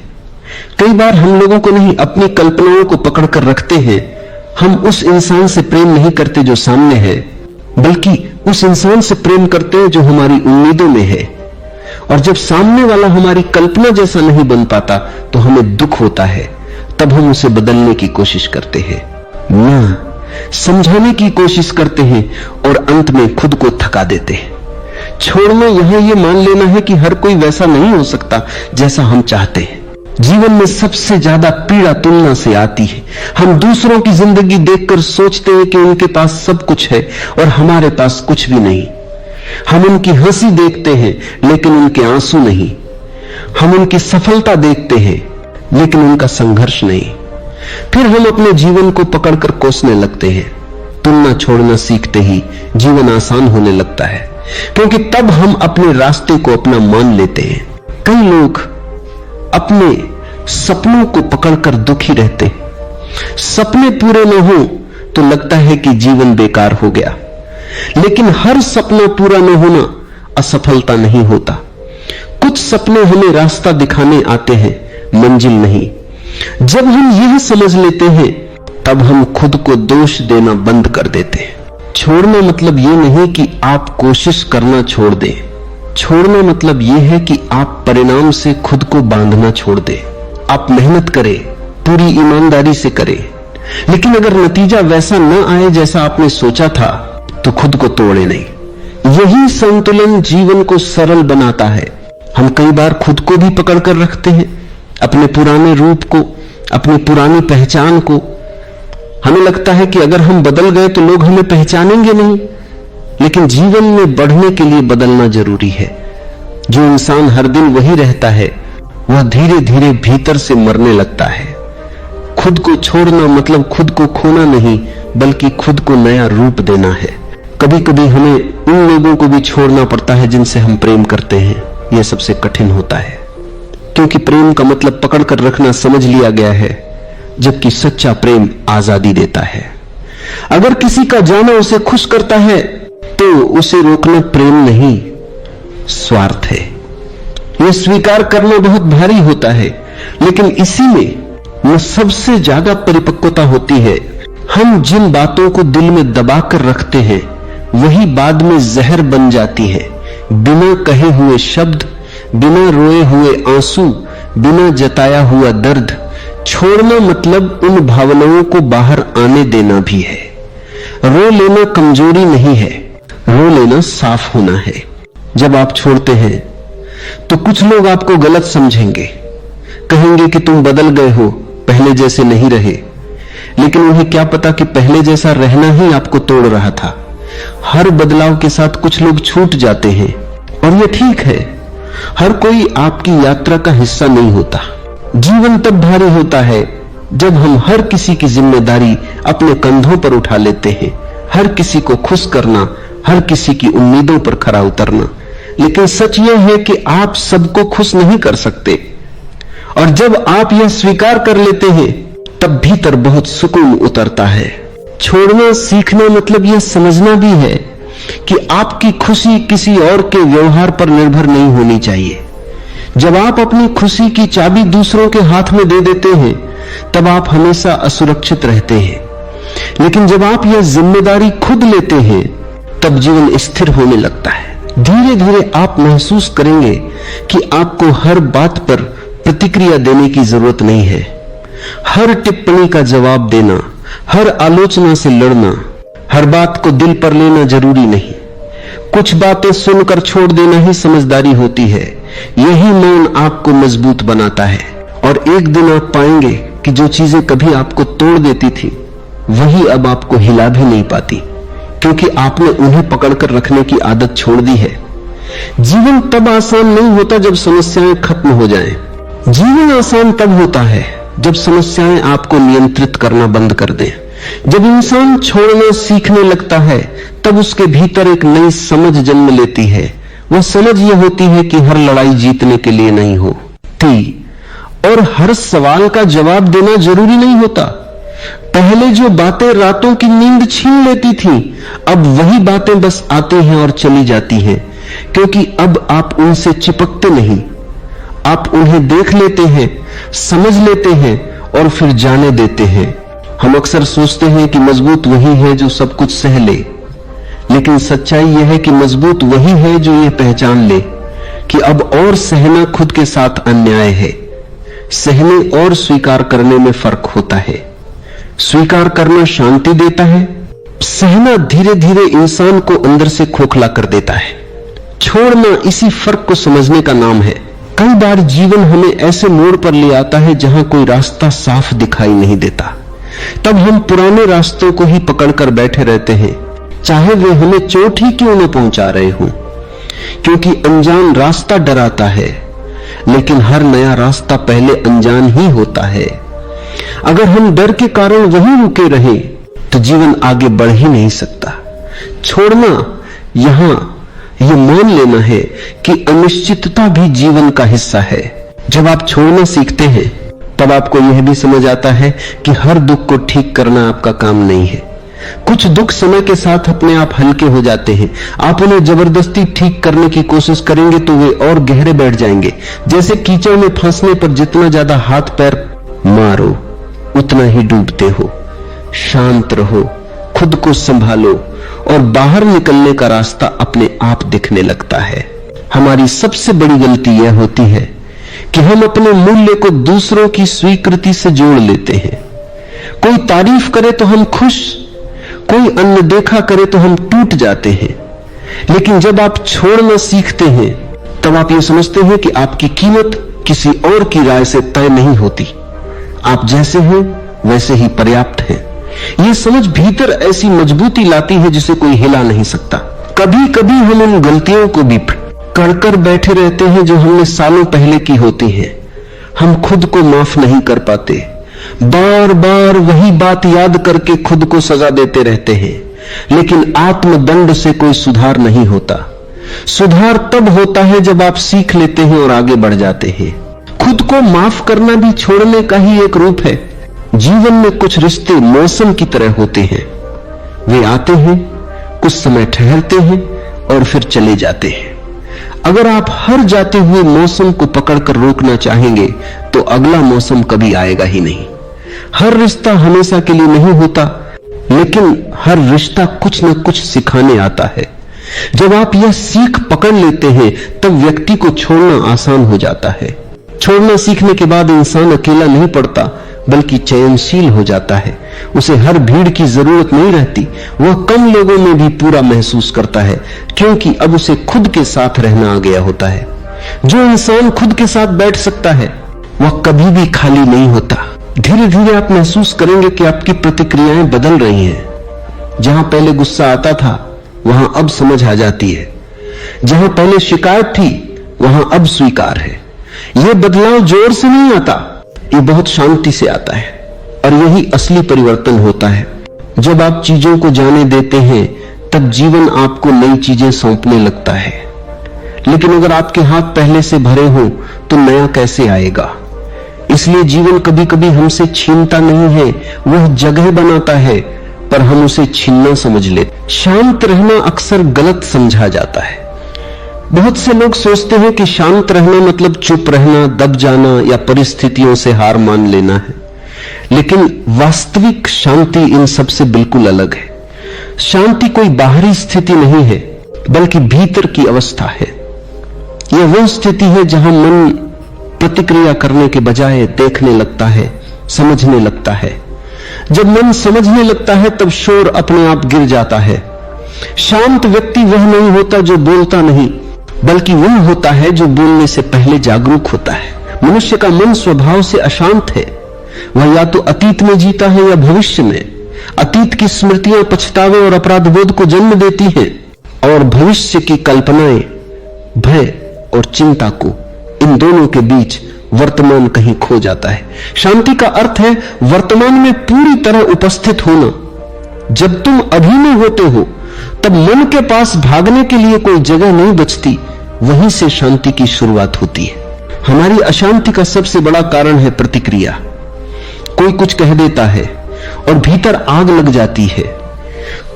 कई बार हम लोगों को नहीं, अपनी कल्पनाओं को पकड़कर रखते हैं। हम उस इंसान से प्रेम नहीं करते जो सामने है, बल्कि उस इंसान से प्रेम करते हैं जो हमारी उम्मीदों में है। और जब सामने वाला हमारी कल्पना जैसा नहीं बन पाता तो हमें दुख होता है। तब हम उसे बदलने की कोशिश करते हैं, ना समझाने की कोशिश करते हैं, और अंत में खुद को थका देते हैं। छोड़ना यहां यह मान लेना है कि हर कोई वैसा नहीं हो सकता जैसा हम चाहते हैं। जीवन में सबसे ज्यादा पीड़ा तुलना से आती है। हम दूसरों की जिंदगी देखकर सोचते हैं कि उनके पास सब कुछ है और हमारे पास कुछ भी नहीं। हम उनकी हंसी देखते हैं लेकिन उनके आंसू नहीं। हम उनकी सफलता देखते हैं लेकिन उनका संघर्ष नहीं। फिर हम अपने जीवन को पकड़कर कोसने लगते हैं। तुलना छोड़ना सीखते ही जीवन आसान होने लगता है, क्योंकि तब हम अपने रास्ते को अपना मान लेते हैं। कई लोग अपने सपनों को पकड़कर दुखी रहते, सपने पूरे न हो तो लगता है कि जीवन बेकार हो गया। लेकिन हर सपना पूरा न होना असफलता नहीं होता। कुछ सपने हमें रास्ता दिखाने आते हैं, मंजिल नहीं। जब हम यह समझ लेते हैं तब हम खुद को दोष देना बंद कर देते हैं। छोड़ना मतलब यह नहीं कि आप कोशिश करना छोड़ दें। छोड़ना मतलब यह है कि आप परिणाम से खुद को बांधना छोड़ दें। आप मेहनत करें, पूरी ईमानदारी से करें, लेकिन अगर नतीजा वैसा न आए जैसा आपने सोचा था तो खुद को तोड़े नहीं। यही संतुलन जीवन को सरल बनाता है। हम कई बार खुद को भी पकड़ कर रखते हैं, अपने पुराने रूप को, अपनी पुरानी पहचान को। हमें लगता है कि अगर हम बदल गए तो लोग हमें पहचानेंगे नहीं, लेकिन जीवन में बढ़ने के लिए बदलना जरूरी है। जो इंसान हर दिन वही रहता है वह धीरे धीरे भीतर से मरने लगता है। खुद को छोड़ना मतलब खुद को खोना नहीं, बल्कि खुद को नया रूप देना है। कभी कभी हमें उन लोगों को भी छोड़ना पड़ता है जिनसे हम प्रेम करते हैं। यह सबसे कठिन होता है, क्योंकि प्रेम का मतलब पकड़ कर रखना समझ लिया गया है, जबकि सच्चा प्रेम आजादी देता है। अगर किसी का जाना उसे खुश करता है तो उसे रोकना प्रेम नहीं, स्वार्थ है। यह स्वीकार करना बहुत भारी होता है, लेकिन इसी में सबसे ज्यादा परिपक्वता होती है। हम जिन बातों को दिल में दबाकर रखते हैं वही बाद में जहर बन जाती है। बिना कहे हुए शब्द, बिना रोए हुए आंसू, बिना जताया हुआ दर्द। छोड़ना मतलब उन भावनाओं को बाहर आने देना भी है। रो लेना कमजोरी नहीं है, रो लेना साफ होना है। जब आप छोड़ते हैं तो कुछ लोग आपको गलत समझेंगे, कहेंगे कि तुम बदल गए हो, पहले जैसे नहीं रहे। लेकिन उन्हें क्या पता कि पहले जैसा रहना ही आपको तोड़ रहा था। हर बदलाव के साथ कुछ लोग छूट जाते हैं, और यह ठीक है। हर कोई आपकी यात्रा का हिस्सा नहीं होता। जीवन तब भारी होता है जब हम हर किसी की जिम्मेदारी अपने कंधों पर उठा लेते हैं। हर किसी को खुश करना, हर किसी की उम्मीदों पर खरा उतरना। लेकिन सच यह है कि आप सबको खुश नहीं कर सकते, और जब आप यह स्वीकार कर लेते हैं तब भीतर बहुत सुकून उतरता है। छोड़ना सीखना मतलब यह समझना भी है कि आपकी खुशी किसी और के व्यवहार पर निर्भर नहीं होनी चाहिए। जब आप अपनी खुशी की चाबी दूसरों के हाथ में दे देते हैं तब आप हमेशा असुरक्षित रहते हैं। लेकिन जब आप यह जिम्मेदारी खुद लेते हैं तब जीवन स्थिर होने लगता है। धीरे धीरे आप महसूस करेंगे कि आपको हर बात पर प्रतिक्रिया देने की जरूरत नहीं है। हर टिप्पणी का जवाब देना, हर आलोचना से लड़ना, हर बात को दिल पर लेना जरूरी नहीं। कुछ बातें सुनकर छोड़ देना ही समझदारी होती है। यही मौन आपको मजबूत बनाता है, और एक दिन आप पाएंगे कि जो चीजें कभी आपको तोड़ देती थी वही अब आपको हिला भी नहीं पाती, क्योंकि आपने उन्हें पकड़कर रखने की आदत छोड़ दी है। जीवन तब आसान नहीं होता जब समस्याएं खत्म हो जाएं। जीवन आसान तब होता है जब समस्याएं आपको नियंत्रित करना बंद कर दें। जब इंसान छोड़ना सीखने लगता है तब उसके भीतर एक नई समझ जन्म लेती है। वह समझ यह होती है कि हर लड़ाई जीतने के लिए नहीं होती, और हर सवाल का जवाब देना जरूरी नहीं होता। पहले जो बातें रातों की नींद छीन लेती थी, अब वही बातें बस आती हैं और चली जाती हैं, क्योंकि अब आप उनसे चिपकते नहीं। आप उन्हें देख लेते हैं, समझ लेते हैं और फिर जाने देते हैं। हम अक्सर सोचते हैं कि मजबूत वही है जो सब कुछ सह ले, लेकिन सच्चाई यह है कि मजबूत वही है जो यह पहचान ले कि अब और सहना खुद के साथ अन्याय है। सहने और स्वीकार करने में फर्क होता है। स्वीकार करना शांति देता है, सहना धीरे धीरे इंसान को अंदर से खोखला कर देता है। छोड़ना इसी फर्क को समझने का नाम है। कई बार जीवन हमें ऐसे मोड़ पर ले आता है जहां कोई रास्ता साफ दिखाई नहीं देता। तब हम पुराने रास्तों को ही पकड़कर बैठे रहते हैं, चाहे वे हमें चोट ही क्यों न पहुंचा रहे हों, क्योंकि अनजान रास्ता डराता है, लेकिन हर नया रास्ता पहले अनजान ही होता है। अगर हम डर के कारण वहीं रुके रहे तो जीवन आगे बढ़ ही नहीं सकता। छोड़ना यहां यह मान लेना है कि अनिश्चितता भी जीवन का हिस्सा है। जब आप छोड़ना सीखते हैं तब आपको यह भी समझ आता है कि हर दुख को ठीक करना आपका काम नहीं है। कुछ दुख समय के साथ अपने आप हल्के हो जाते हैं। आप उन्हें जबरदस्ती ठीक करने की कोशिश करेंगे तो वे और गहरे बैठ जाएंगे। जैसे कीचड़ में फंसने पर जितना ज्यादा हाथ पैर मारो उतना ही डूबते हो। शांत रहो, खुद को संभालो और बाहर निकलने का रास्ता अपने आप दिखने लगता है। हमारी सबसे बड़ी गलती यह होती है कि हम अपने मूल्य को दूसरों की स्वीकृति से जोड़ लेते हैं। कोई तारीफ करे तो हम खुश, कोई अनदेखा करे तो हम टूट जाते हैं। लेकिन जब आप छोड़ना सीखते हैं तब आप ये समझते हैं कि आपकी कीमत किसी और की राय से तय नहीं होती। आप जैसे हैं वैसे ही पर्याप्त हैं। ये समझ भीतर ऐसी मजबूती लाती है जिसे कोई हिला नहीं सकता। कभी कभी हम उन गलतियों को भी करकर बैठे रहते हैं जो हमने सालों पहले की होती हैं। हम खुद को माफ नहीं कर पाते, बार बार वही बात याद करके खुद को सजा देते रहते हैं। लेकिन आत्मदंड से कोई सुधार नहीं होता। सुधार तब होता है जब आप सीख लेते हैं और आगे बढ़ जाते हैं। खुद को माफ करना भी छोड़ने का ही एक रूप है। जीवन में कुछ रिश्ते मौसम की तरह होते हैं। वे आते हैं, कुछ समय ठहरते हैं और फिर चले जाते हैं। अगर आप हर जाते हुए मौसम को पकड़कर रोकना चाहेंगे तो अगला मौसम कभी आएगा ही नहीं। हर रिश्ता हमेशा के लिए नहीं होता, लेकिन हर रिश्ता कुछ न कुछ सिखाने आता है। जब आप यह सीख पकड़ लेते हैं तब व्यक्ति को छोड़ना आसान हो जाता है। छोड़ना सीखने के बाद इंसान अकेला नहीं पड़ता बल्कि चयनशील हो जाता है। उसे हर भीड़ की जरूरत नहीं रहती। वह कम लोगों में भी पूरा महसूस करता है क्योंकि अब उसे खुद के साथ रहना आ गया होता है। जो इंसान खुद के साथ बैठ सकता है वह कभी भी खाली नहीं होता। धीरे धीरे आप महसूस करेंगे कि आपकी प्रतिक्रियाएं बदल रही हैं। जहां पहले गुस्सा आता था वहां अब समझ आ जाती है। जहां पहले शिकायत थी वहां अब स्वीकार है। यह बदलाव जोर से नहीं आता, ये बहुत शांति से आता है। और यही असली परिवर्तन होता है। जब आप चीजों को जाने देते हैं तब जीवन आपको नई चीजें सौंपने लगता है। लेकिन अगर आपके हाथ पहले से भरे हो तो नया कैसे आएगा? इसलिए जीवन कभी कभी हमसे छीनता नहीं है, वह जगह बनाता है, पर हम उसे छीनना समझ लेते। शांत रहना अक्सर गलत समझा जाता है। बहुत से लोग सोचते हैं कि शांत रहना मतलब चुप रहना, दब जाना या परिस्थितियों से हार मान लेना है। लेकिन वास्तविक शांति इन सब से बिल्कुल अलग है। शांति कोई बाहरी स्थिति नहीं है बल्कि भीतर की अवस्था है। यह वह स्थिति है जहां मन प्रतिक्रिया करने के बजाय देखने लगता है, समझने लगता है। जब मन समझने लगता है तब शोर अपने आप गिर जाता है। शांत व्यक्ति वह नहीं होता जो बोलता नहीं, बल्कि वह होता है जो बोलने से पहले जागरूक होता है। मनुष्य का मन स्वभाव से अशांत है। वह या तो अतीत में जीता है या भविष्य में। अतीत की स्मृतियां पछतावे और अपराधबोध को जन्म देती हैं और भविष्य की कल्पनाएं भय और चिंता को, इन दोनों के बीच वर्तमान कहीं खो जाता है। शांति का अर्थ है वर्तमान में पूरी तरह उपस्थित होना। जब तुम अभी में होते हो तब मन के पास भागने के लिए कोई जगह नहीं बचती। वहीं से शांति की शुरुआत होती है। हमारी अशांति का सबसे बड़ा कारण है प्रतिक्रिया। कोई कुछ कह देता है और भीतर आग लग जाती है।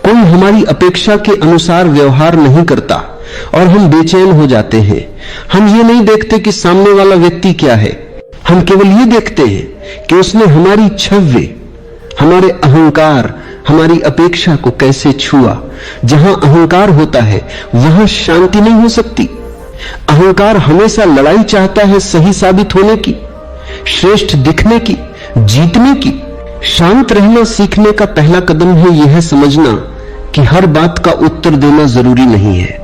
कोई हमारी अपेक्षा के अनुसार व्यवहार नहीं करता और हम बेचैन हो जाते हैं। हम ये नहीं देखते कि सामने वाला व्यक्ति क्या है, हम केवल ये देखते हैं कि उसने हमारी छव्य, हमारे अहंकार, हमारी अपेक्षा को कैसे छुआ। जहां अहंकार होता है वहां शांति नहीं हो सकती। अहंकार हमेशा लड़ाई चाहता है, सही साबित होने की, श्रेष्ठ दिखने की, जीतने की। शांत रहना सीखने का पहला कदम है यह समझना कि हर बात का उत्तर देना जरूरी नहीं है।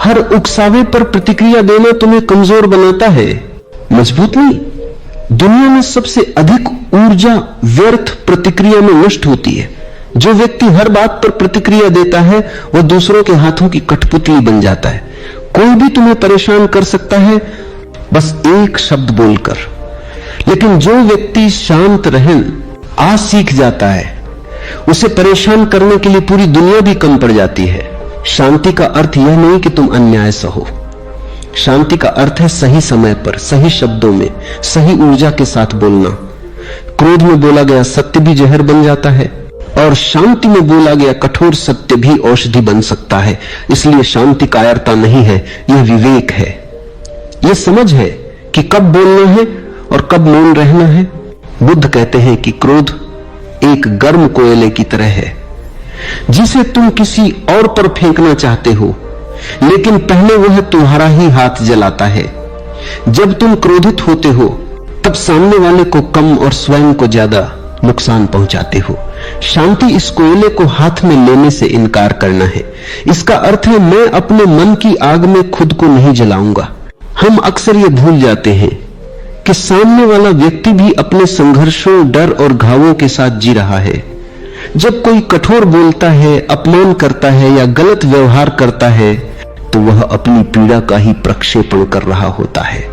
हर उकसावे पर प्रतिक्रिया देना तुम्हें कमजोर बनाता है, मजबूत नहीं। दुनिया में सबसे अधिक ऊर्जा व्यर्थ प्रतिक्रिया में नष्ट होती है। जो व्यक्ति हर बात पर प्रतिक्रिया देता है वह दूसरों के हाथों की कठपुतली बन जाता है। कोई भी तुम्हें परेशान कर सकता है बस एक शब्द बोलकर। लेकिन जो व्यक्ति शांत रहन आज सीख जाता है, उसे परेशान करने के लिए पूरी दुनिया भी कम पड़ जाती है। शांति का अर्थ यह नहीं कि तुम अन्याय सहो। शांति का अर्थ है सही समय पर, सही शब्दों में, सही ऊर्जा के साथ बोलना। क्रोध में बोला गया सत्य भी जहर बन जाता है, और शांति में बोला गया कठोर सत्य भी औषधि बन सकता है। इसलिए शांति कायरता नहीं है, यह विवेक है, यह समझ है कि कब बोलना है और कब मौन रहना है। बुद्ध कहते हैं कि क्रोध एक गर्म कोयले की तरह है जिसे तुम किसी और पर फेंकना चाहते हो, लेकिन पहले वह तुम्हारा ही हाथ जलाता है। जब तुम क्रोधित होते हो तब सामने वाले को कम और स्वयं को ज्यादा नुकसान पहुंचाते हो। शांति इस कोयले को हाथ में लेने से इनकार करना है। इसका अर्थ है मैं अपने मन की आग में खुद को नहीं जलाऊंगा। हम अक्सर ये भूल जाते हैं कि सामने वाला व्यक्ति भी अपने संघर्षों, डर और घावों के साथ जी रहा है। जब कोई कठोर बोलता है, अपमान करता है या गलत व्यवहार करता है तो वह अपनी पीड़ा का ही प्रक्षेपण कर रहा होता है।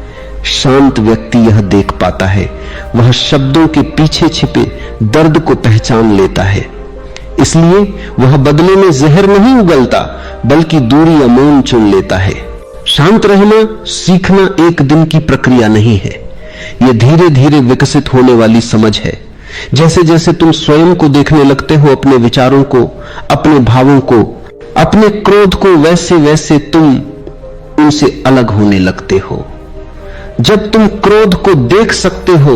शांत व्यक्ति यह देख पाता है, वह शब्दों के पीछे छिपे दर्द को पहचान लेता है। इसलिए वह बदले में जहर नहीं उगलता, बल्कि दूरी या मौन चुन लेता है। शांत रहना सीखना एक दिन की प्रक्रिया नहीं है, यह धीरे धीरे विकसित होने वाली समझ है। जैसे जैसे तुम स्वयं को देखने लगते हो, अपने विचारों को, अपने भावों को, अपने क्रोध को, वैसे वैसे तुम उनसे अलग होने लगते हो। जब तुम क्रोध को देख सकते हो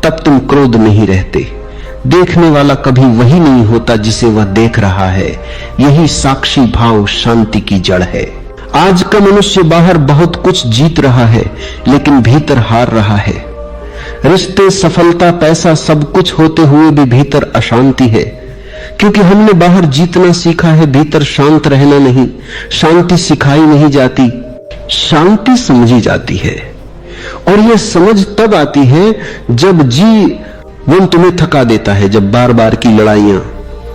तब तुम क्रोध नहीं रहते। देखने वाला कभी वही नहीं होता जिसे वह देख रहा है। यही साक्षी भाव शांति की जड़ है। आज का मनुष्य बाहर बहुत कुछ जीत रहा है, लेकिन भीतर हार रहा है। रिश्ते, सफलता, पैसा सब कुछ होते हुए भी भीतर अशांति है, क्योंकि हमने बाहर जीतना सीखा है, भीतर शांत रहना नहीं। शांति सिखाई नहीं जाती, शांति समझी जाती है। और यह समझ तब आती है जब जीवन तुम्हें थका देता है, जब बार बार की लड़ाइयां,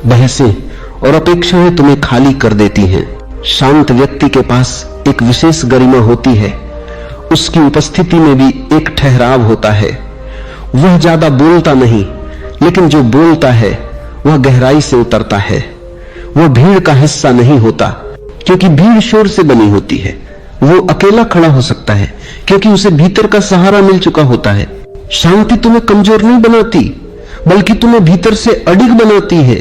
बहसें और अपेक्षाएं तुम्हें खाली कर देती हैं। शांत व्यक्ति के पास एक विशेष गरिमा होती है, उसकी उपस्थिति में भी एक ठहराव होता है। वह ज्यादा बोलता नहीं, लेकिन जो बोलता है वह गहराई से उतरता है। वह भीड़ का हिस्सा नहीं होता, क्योंकि भीड़ शोर से बनी होती है। वो अकेला खड़ा हो सकता है क्योंकि उसे भीतर का सहारा मिल चुका होता है। शांति तुम्हें कमजोर नहीं बनाती, बल्कि तुम्हें भीतर से अडिग बनाती है।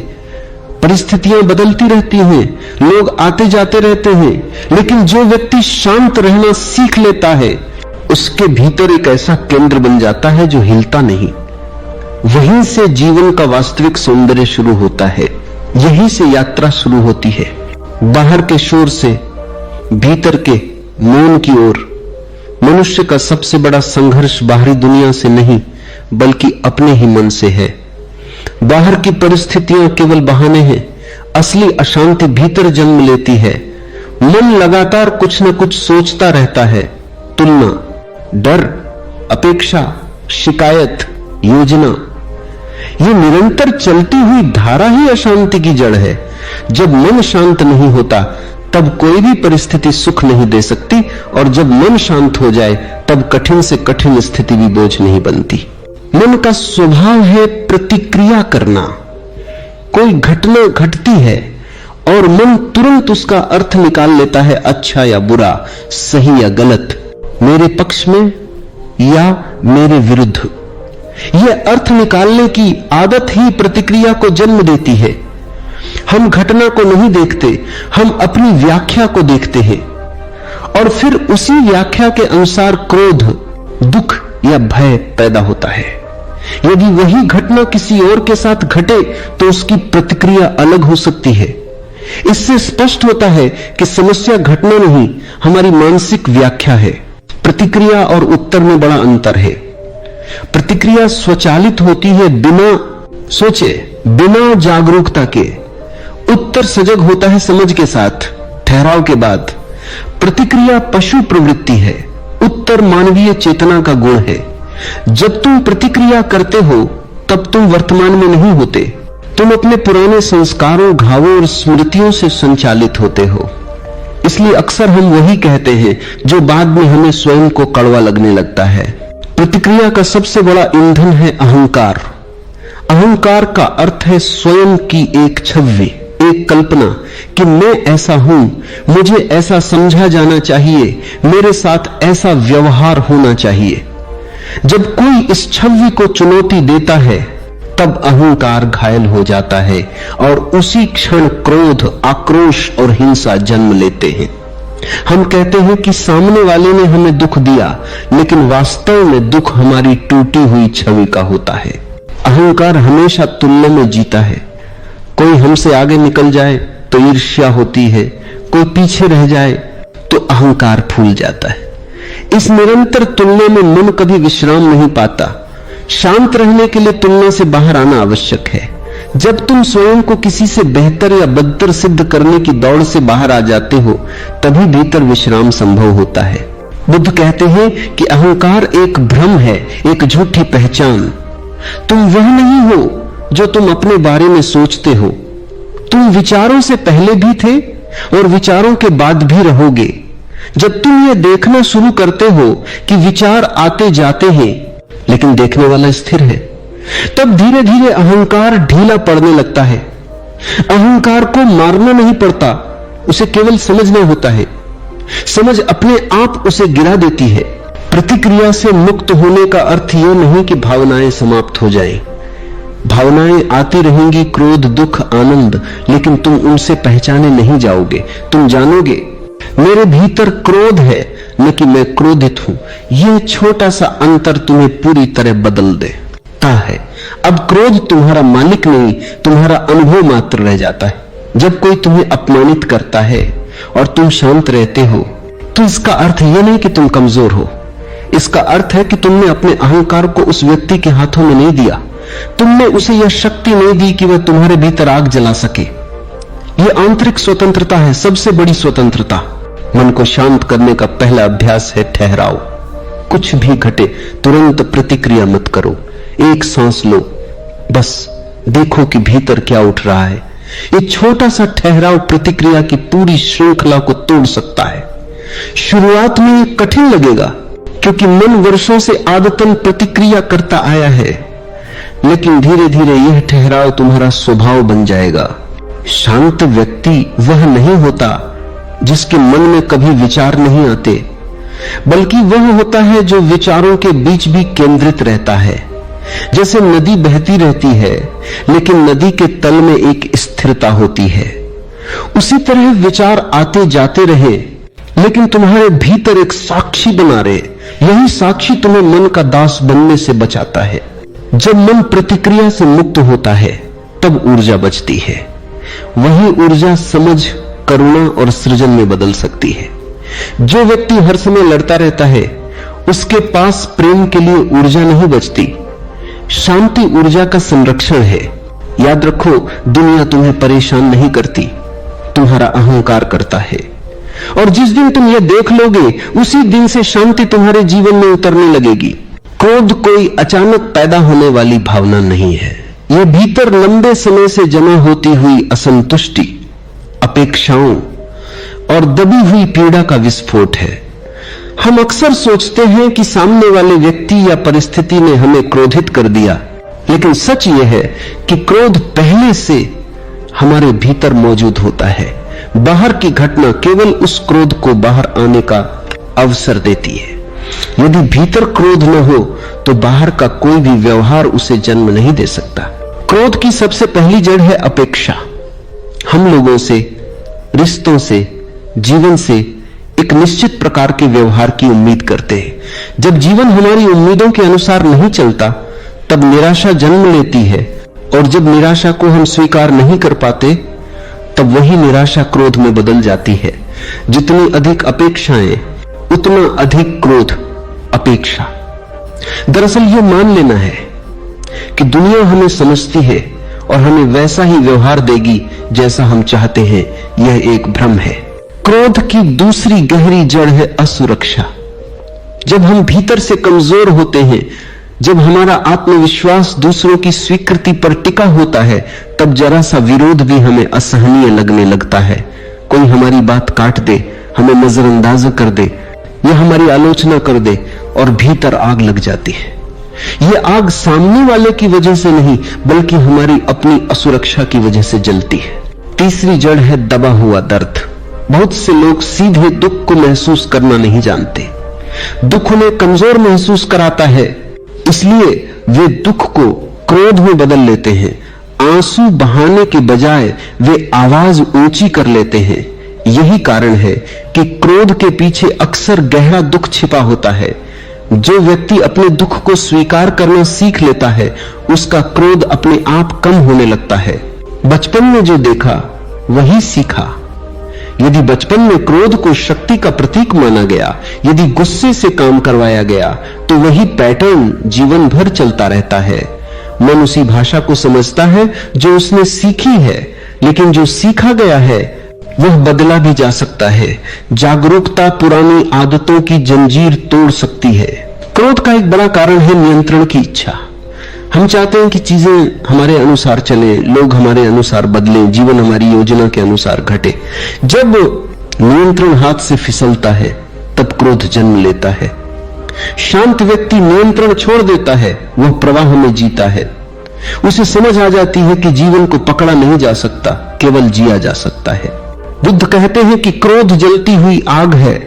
परिस्थितियां बदलती रहती हैं, लोग आते जाते रहते हैं, लेकिन जो व्यक्ति शांत रहना सीख लेता है उसके भीतर एक ऐसा केंद्र बन जाता है जो हिलता नहीं। वहीं से जीवन का वास्तविक सौंदर्य शुरू होता है, यहीं से यात्रा शुरू होती है। बाहर के शोर से भीतर के मौन की ओर। मनुष्य का सबसे बड़ा संघर्ष बाहरी दुनिया से नहीं, बल्कि अपने ही मन से है। बाहर की परिस्थितियां केवल बहाने हैं, असली अशांति भीतर जन्म लेती है। मन लगातार कुछ न कुछ सोचता रहता है, तुलना, डर, अपेक्षा, शिकायत, योजना। ये निरंतर चलती हुई धारा ही अशांति की जड़ है। जब मन शांत नहीं होता तब कोई भी परिस्थिति सुख नहीं दे सकती, और जब मन शांत हो जाए तब कठिन से कठिन स्थिति भी बोझ नहीं बनती। मन का स्वभाव है प्रतिक्रिया करना। कोई घटना घटती है और मन तुरंत उसका अर्थ निकाल लेता है, अच्छा या बुरा, सही या गलत, मेरे पक्ष में या मेरे विरुद्ध। यह अर्थ निकालने की आदत ही प्रतिक्रिया को जन्म देती है। हम घटना को नहीं देखते, हम अपनी व्याख्या को देखते हैं, और फिर उसी व्याख्या के अनुसार क्रोध, दुख या भय पैदा होता है। यदि वही घटना किसी और के साथ घटे तो उसकी प्रतिक्रिया अलग हो सकती है। इससे स्पष्ट होता है कि समस्या घटना नहीं, हमारी मानसिक व्याख्या है। प्रतिक्रिया और उत्तर में बड़ा अंतर है। प्रतिक्रिया स्वचालित होती है, बिना सोचे, बिना जागरूकता के। उत्तर सजग होता है समझ के साथ, ठहराव के बाद। प्रतिक्रिया पशु प्रवृत्ति है, उत्तर मानवीय चेतना का गुण है। जब तुम प्रतिक्रिया करते हो तब तुम वर्तमान में नहीं होते, तुम अपने पुराने संस्कारों, घावों और स्मृतियों से संचालित होते हो। इसलिए अक्सर हम वही कहते हैं जो बाद में हमें स्वयं को कड़वा लगने लगता है। प्रतिक्रिया का सबसे बड़ा ईंधन है अहंकार। अहंकार का अर्थ है स्वयं की एक छवि, एक कल्पना कि मैं ऐसा हूं, मुझे ऐसा समझा जाना चाहिए, मेरे साथ ऐसा व्यवहार होना चाहिए। जब कोई इस छवि को चुनौती देता है तब अहंकार घायल हो जाता है और उसी क्षण क्रोध, आक्रोश और हिंसा जन्म लेते हैं। हम कहते हैं कि सामने वाले ने हमें दुख दिया, लेकिन वास्तव में दुख हमारी टूटी हुई छवि का होता है। अहंकार हमेशा तुलना में जीता है। कोई हमसे आगे निकल जाए तो ईर्ष्या होती है, कोई पीछे रह जाए तो अहंकार फूल जाता है। इस निरंतर तुलना में मन कभी विश्राम नहीं पाता। शांत रहने के लिए तुलना से बाहर आना आवश्यक है। जब तुम स्वयं को किसी से बेहतर या बदतर सिद्ध करने की दौड़ से बाहर आ जाते हो, तभी भीतर विश्राम संभव होता है। बुद्ध कहते हैं कि अहंकार एक भ्रम है, एक झूठी पहचान। तुम वह नहीं हो जो तुम अपने बारे में सोचते हो। तुम विचारों से पहले भी थे और विचारों के बाद भी रहोगे। जब तुम यह देखना शुरू करते हो कि विचार आते जाते हैं लेकिन देखने वाला स्थिर है, तब धीरे धीरे अहंकार ढीला पड़ने लगता है। अहंकार को मारना नहीं पड़ता, उसे केवल समझना होता है। समझ अपने आप उसे गिरा देती है। प्रतिक्रिया से मुक्त होने का अर्थ यह नहीं कि भावनाएं समाप्त हो जाएं। भावनाएं आती रहेंगी, क्रोध, दुख, आनंद, लेकिन तुम उनसे पहचाने नहीं जाओगे। तुम जानोगे मेरे भीतर क्रोध है, न कि मैं क्रोधित हूं। यह छोटा सा अंतर तुम्हें पूरी तरह बदल देता है। अब क्रोध तुम्हारा मालिक नहीं, तुम्हारा अनुभव मात्र रह जाता है। जब कोई तुम्हें अपमानित करता है और तुम शांत रहते हो, तो इसका अर्थ यह नहीं कि तुम कमजोर हो। इसका अर्थ है कि तुमने अपने अहंकार को उस व्यक्ति के हाथों में नहीं दिया। तुमने उसे यह शक्ति नहीं दी कि वह तुम्हारे भीतर आग जला सके। यह आंतरिक स्वतंत्रता है, सबसे बड़ी स्वतंत्रता। मन को शांत करने का पहला अभ्यास है ठहराव। कुछ भी घटे तुरंत प्रतिक्रिया मत करो। एक सांस लो, बस देखो कि भीतर क्या उठ रहा है। ये छोटा सा ठहराव प्रतिक्रिया की पूरी श्रृंखला को तोड़ सकता है। शुरुआत में ये कठिन लगेगा क्योंकि मन वर्षों से आदतन प्रतिक्रिया करता आया है, लेकिन धीरे धीरे यह ठहराव तुम्हारा स्वभाव बन जाएगा। शांत व्यक्ति वह नहीं होता जिसके मन में कभी विचार नहीं आते, बल्कि वह होता है जो विचारों के बीच भी केंद्रित रहता है। जैसे नदी बहती रहती है, लेकिन नदी के तल में एक स्थिरता होती है, उसी तरह विचार आते जाते रहे, लेकिन तुम्हारे भीतर एक साक्षी बना रहे। यही साक्षी तुम्हें मन का दास बनने से बचाता है। जब मन प्रतिक्रिया से मुक्त होता है, तब ऊर्जा बचती है। वही ऊर्जा समझ, करुणा और सृजन में बदल सकती है। जो व्यक्ति हर समय लड़ता रहता है, उसके पास प्रेम के लिए ऊर्जा नहीं बचती। शांति ऊर्जा का संरक्षण है। याद रखो, दुनिया तुम्हें परेशान नहीं करती, तुम्हारा अहंकार करता है। और जिस दिन तुम यह देख लोगे, उसी दिन से शांति तुम्हारे जीवन में उतरने लगेगी। क्रोध कोई अचानक पैदा होने वाली भावना नहीं है। यह भीतर लंबे समय से जमा होती हुई असंतुष्टि, अपेक्षाओं और दबी हुई पीड़ा का विस्फोट है। हम अक्सर सोचते हैं कि सामने वाले व्यक्ति या परिस्थिति ने हमें क्रोधित कर दिया, लेकिन सच यह है कि क्रोध पहले से हमारे भीतर मौजूद होता है। बाहर की घटना केवल उस क्रोध को बाहर आने का अवसर देती है। यदि भीतर क्रोध न हो तो बाहर का कोई भी व्यवहार उसे जन्म नहीं दे सकता। क्रोध की सबसे पहली जड़ है अपेक्षा। हम लोगों से, रिश्तों से, जीवन से एक निश्चित प्रकार के व्यवहार की उम्मीद करते हैं। जब जीवन हमारी उम्मीदों के अनुसार नहीं चलता, तब निराशा जन्म लेती है, और जब निराशा को हम स्वीकार नहीं कर पाते, तब वही निराशा क्रोध में बदल जाती है। जितनी अधिक अपेक्षाएं, उतना अधिक क्रोध। अपेक्षा दरअसल यह मान लेना है कि दुनिया हमें समझती है और हमें वैसा ही व्यवहार देगी जैसा हम चाहते हैं। यह एक भ्रम है। क्रोध की दूसरी गहरी जड़ है असुरक्षा। जब हम भीतर से कमजोर होते हैं, जब हमारा आत्मविश्वास दूसरों की स्वीकृति पर टिका होता है, तब जरा सा विरोध भी हमें असहनीय लगने लगता है। कोई हमारी बात काट दे, हमें नजरअंदाज कर दे या हमारी आलोचना कर दे, और भीतर आग लग जाती है। ये आग सामने वाले की वजह से नहीं, बल्कि हमारी अपनी असुरक्षा की वजह से जलती है। तीसरी जड़ है दबा हुआ दर्द। बहुत से लोग सीधे दुख को महसूस करना नहीं जानते। दुख उन्हें कमजोर महसूस कराता है, इसलिए वे दुख को क्रोध में बदल लेते हैं। आंसू बहाने के बजाय वे आवाज ऊंची कर लेते हैं। यही कारण है कि क्रोध के पीछे अक्सर गहरा दुख छिपा होता है। जो व्यक्ति अपने दुख को स्वीकार करना सीख लेता है, उसका क्रोध अपने आप कम होने लगता है। बचपन में जो देखा वही सीखा। यदि बचपन में क्रोध को शक्ति का प्रतीक माना गया, यदि गुस्से से काम करवाया गया, तो वही पैटर्न जीवन भर चलता रहता है। मन उसी भाषा को समझता है जो उसने सीखी है, लेकिन जो सीखा गया है वह बदला भी जा सकता है। जागरूकता पुरानी आदतों की जंजीर तोड़ सकती है। क्रोध का एक बड़ा कारण है नियंत्रण की इच्छा। हम चाहते हैं कि चीजें हमारे अनुसार चले, लोग हमारे अनुसार बदलें, जीवन हमारी योजना के अनुसार घटे। जब नियंत्रण हाथ से फिसलता है, तब क्रोध जन्म लेता है। शांत व्यक्ति नियंत्रण छोड़ देता है, वह प्रवाह में जीता है। उसे समझ आ जाती है कि जीवन को पकड़ा नहीं जा सकता, केवल जिया जा सकता है। बुद्ध कहते हैं कि क्रोध जलती हुई आग है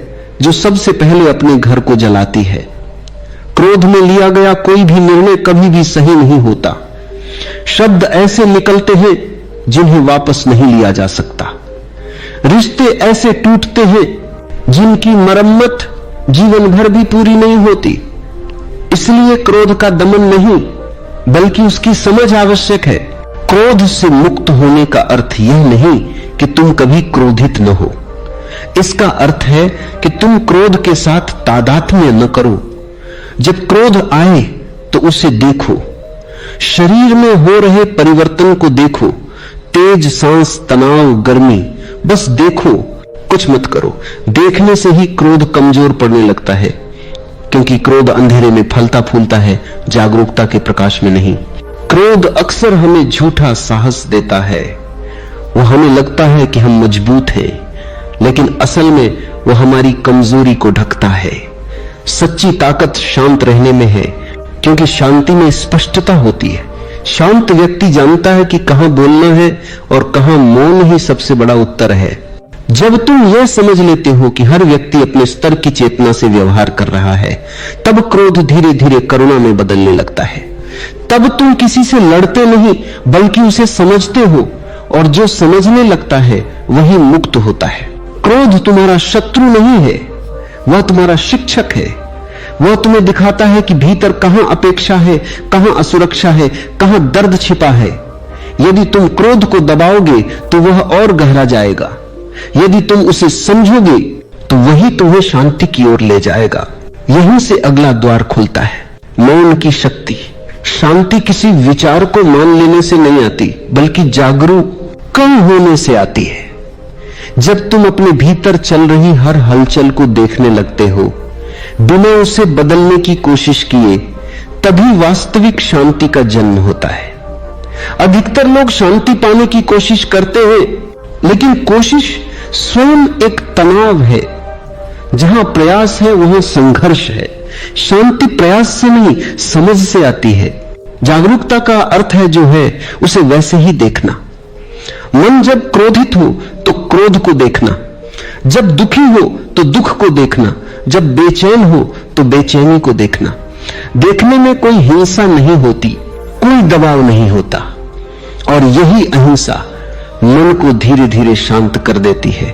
जो सबसे पहले अपने घर को जलाती है। क्रोध में लिया गया कोई भी निर्णय कभी भी सही नहीं होता। शब्द ऐसे निकलते हैं जिन्हें वापस नहीं लिया जा सकता। रिश्ते ऐसे टूटते हैं जिनकी मरम्मत जीवन भर भी पूरी नहीं होती। इसलिए क्रोध का दमन नहीं, बल्कि उसकी समझ आवश्यक है। क्रोध से मुक्त होने का अर्थ यह नहीं कि तुम कभी क्रोधित न हो। इसका अर्थ है कि तुम क्रोध के साथ तादात्म्य न करो। जब क्रोध आए तो उसे देखो, शरीर में हो रहे परिवर्तन को देखो, तेज सांस, तनाव, गर्मी, बस देखो, कुछ मत करो। देखने से ही क्रोध कमजोर पड़ने लगता है, क्योंकि क्रोध अंधेरे में फलता फूलता है, जागरूकता के प्रकाश में नहीं। क्रोध अक्सर हमें झूठा साहस देता है। वो हमें लगता है कि हम मजबूत हैं, लेकिन असल में वो हमारी कमजोरी को ढकता है। सच्ची ताकत शांत रहने में है, क्योंकि शांति में स्पष्टता होती है। शांत व्यक्ति जानता है कि कहां बोलना है और कहां मौन ही सबसे बड़ा उत्तर है। जब तुम यह समझ लेते हो कि हर व्यक्ति अपने स्तर की चेतना से व्यवहार कर रहा है, तब क्रोध धीरे धीरे करुणा में बदलने लगता है। तब तुम किसी से लड़ते नहीं, बल्कि उसे समझते हो, और जो समझने लगता है वही मुक्त होता है। क्रोध तुम्हारा शत्रु नहीं है, वह तुम्हारा शिक्षक है। वह तुम्हें दिखाता है कि भीतर कहां अपेक्षा है, कहां असुरक्षा है, कहां दर्द छिपा है। यदि तुम क्रोध को दबाओगे तो वह और गहरा जाएगा। यदि तुम उसे समझोगे तो वही तुम्हें शांति की ओर ले जाएगा। यहीं से अगला द्वार खुलता है, मौन की शक्ति। शांति किसी विचार को मान लेने से नहीं आती, बल्कि जागरूक कम होने से आती है। जब तुम अपने भीतर चल रही हर हलचल को देखने लगते हो, बिना उसे बदलने की कोशिश किए, तभी वास्तविक शांति का जन्म होता है। अधिकतर लोग शांति पाने की कोशिश करते हैं, लेकिन कोशिश स्वयं एक तनाव है। जहां प्रयास है वहां संघर्ष है। शांति प्रयास से नहीं, समझ से आती है। जागरूकता का अर्थ है जो है उसे वैसे ही देखना। मन जब क्रोधित हो तो क्रोध को देखना, जब दुखी हो तो दुख को देखना, जब बेचैन हो तो बेचैनी को देखना। देखने में कोई हिंसा नहीं होती, कोई दबाव नहीं होता, और यही अहिंसा मन को धीरे धीरे शांत कर देती है।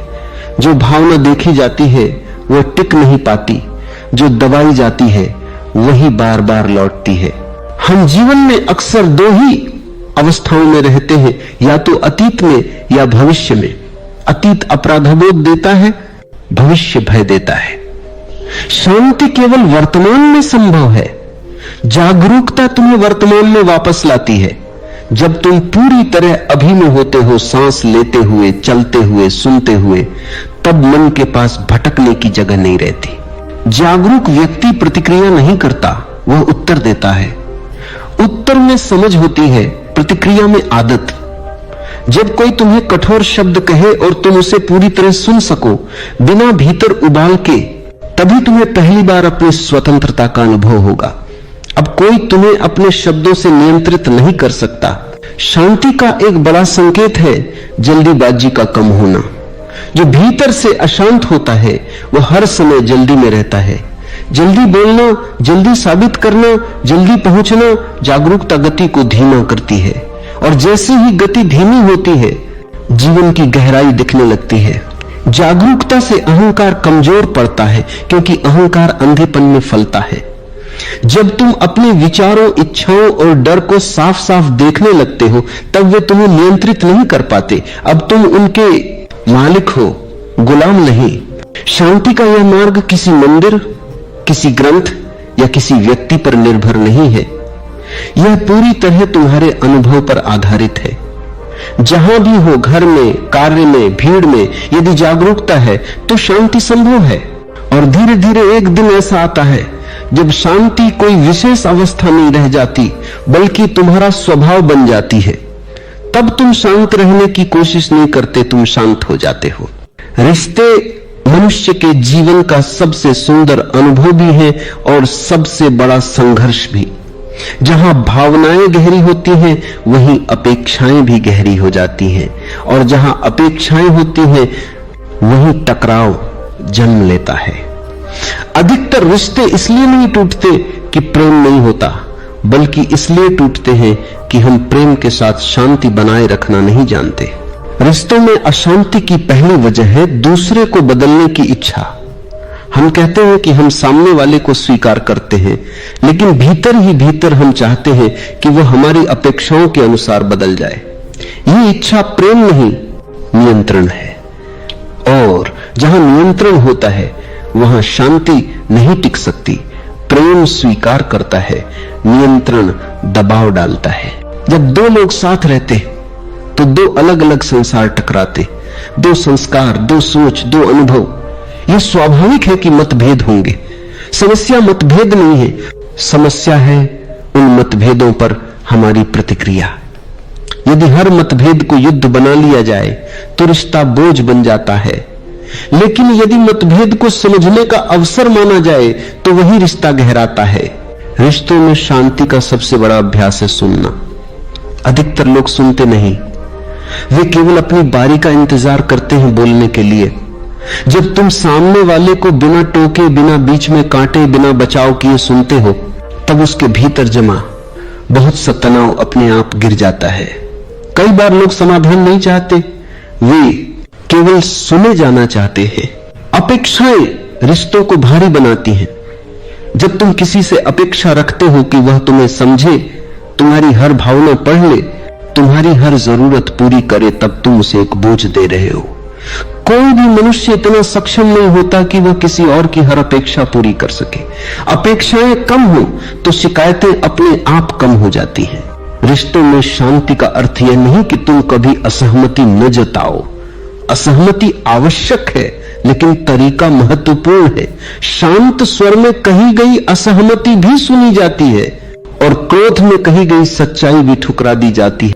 जो भावना देखी जाती है वह टिक नहीं पाती, जो दबाई जाती है वही बार बार लौटती है। हम जीवन में अक्सर दो ही अवस्थाओं में रहते हैं, या तो अतीत में या भविष्य में। अतीत अपराधबोध देता है, भविष्य भय देता है। शांति केवल वर्तमान में संभव है। जागरूकता तुम्हें वर्तमान में वापस लाती है। जब तुम पूरी तरह अभी में होते हो, सांस लेते हुए, चलते हुए, सुनते हुए, तब मन के पास भटकने की जगह नहीं रहती। जागरूक व्यक्ति प्रतिक्रिया नहीं करता, वह उत्तर देता है। उत्तर में समझ होती है, प्रतिक्रिया में आदत। जब कोई तुम्हें कठोर शब्द कहे और तुम उसे पूरी तरह सुन सको, बिना भीतर उबाल के, तभी तुम्हें पहली बार अपनी स्वतंत्रता का अनुभव होगा। अब कोई तुम्हें अपने शब्दों से नियंत्रित नहीं कर सकता। शांति का एक बड़ा संकेत है जल्दीबाजी का कम होना। जो भीतर से अशांत होता है वो हर समय जल्दी में रहता है। जल्दी बोलना, जल्दी साबित करना, जल्दी पहुंचना जागरूकता गति को धीमा करती है, और जैसे ही गति धीमी होती है जीवन की गहराई दिखने लगती है। जागरूकता से अहंकार कमजोर पड़ता है, क्योंकि अहंकार अंधेपन में फलता है। जब तुम अपने विचारों, इच्छाओं और डर को साफ साफ देखने लगते हो तब वे तुम्हें नियंत्रित नहीं कर पाते। अब तुम उनके मालिक हो, गुलाम नहीं। शांति का यह मार्ग किसी मंदिर, किसी ग्रंथ या किसी व्यक्ति पर निर्भर नहीं है। यह पूरी तरह तुम्हारे अनुभव पर आधारित है। जहां भी हो, घर में, कार्य में, भीड़ में, यदि जागरूकता है तो शांति संभव है। और धीरे धीरे एक दिन ऐसा आता है जब शांति कोई विशेष अवस्था नहीं रह जाती, बल्कि तुम्हारा स्वभाव बन जाती है। तब तुम शांत रहने की कोशिश नहीं करते, तुम शांत हो जाते हो। रिश्ते मनुष्य के जीवन का सबसे सुंदर अनुभव भी है और सबसे बड़ा संघर्ष भी। जहां भावनाएं गहरी होती हैं वहीं अपेक्षाएं भी गहरी हो जाती हैं, और जहां अपेक्षाएं होती हैं वहीं टकराव जन्म लेता है। अधिकतर रिश्ते इसलिए नहीं टूटते कि प्रेम नहीं होता, बल्कि इसलिए टूटते हैं कि हम प्रेम के साथ शांति बनाए रखना नहीं जानते। रिश्तों में अशांति की पहली वजह है दूसरे को बदलने की इच्छा। हम कहते हैं कि हम सामने वाले को स्वीकार करते हैं, लेकिन भीतर ही भीतर हम चाहते हैं कि वह हमारी अपेक्षाओं के अनुसार बदल जाए। ये इच्छा प्रेम नहीं, नियंत्रण है। और जहां नियंत्रण होता है वहां शांति नहीं टिक सकती। प्रेम स्वीकार करता है, नियंत्रण दबाव डालता है। जब दो लोग साथ रहते तो दो अलग अलग संसार टकराते, दो संस्कार, दो सोच, दो अनुभव। यह स्वाभाविक है कि मतभेद होंगे। समस्या मतभेद नहीं है, समस्या है उन मतभेदों पर हमारी प्रतिक्रिया। यदि हर मतभेद को युद्ध बना लिया जाए तो रिश्ता बोझ बन जाता है, लेकिन यदि मतभेद को समझने का अवसर माना जाए तो वही रिश्ता गहराता है। रिश्तों में शांति का सबसे बड़ा अभ्यास है सुनना। अधिकतर लोग सुनते नहीं, वे केवल अपनी बारी का इंतजार करते हैं बोलने के लिए। जब तुम सामने वाले को बिना टोके, बिना बीच में कांटे, बिना बचाव किए सुनते हो तब उसके भीतर जमा बहुत सा तनाव अपने आप गिर जाता है। कई बार लोग समाधान नहीं चाहते, वे केवल सुने जाना चाहते हैं। अपेक्षाएं रिश्तों को भारी बनाती हैं। जब तुम किसी से अपेक्षा रखते हो कि वह तुम्हें समझे, तुम्हारी हर भावना पढ़ ले, तुम्हारी हर जरूरत पूरी करे, तब तुम उसे एक बोझ दे रहे हो। कोई भी मनुष्य इतना सक्षम नहीं होता कि वह किसी और की हर अपेक्षा पूरी कर सके। अपेक्षाएं कम हो तो शिकायतें अपने आप कम हो जाती हैं। रिश्तों में शांति का अर्थ यह नहीं कि तुम कभी असहमति न जताओ। असहमति आवश्यक है, लेकिन तरीका महत्वपूर्ण है। शांत स्वर में कही गई असहमति भी सुनी जाती है और क्रोध में कही गई सच्चाई भी ठुकरा दी जाती है।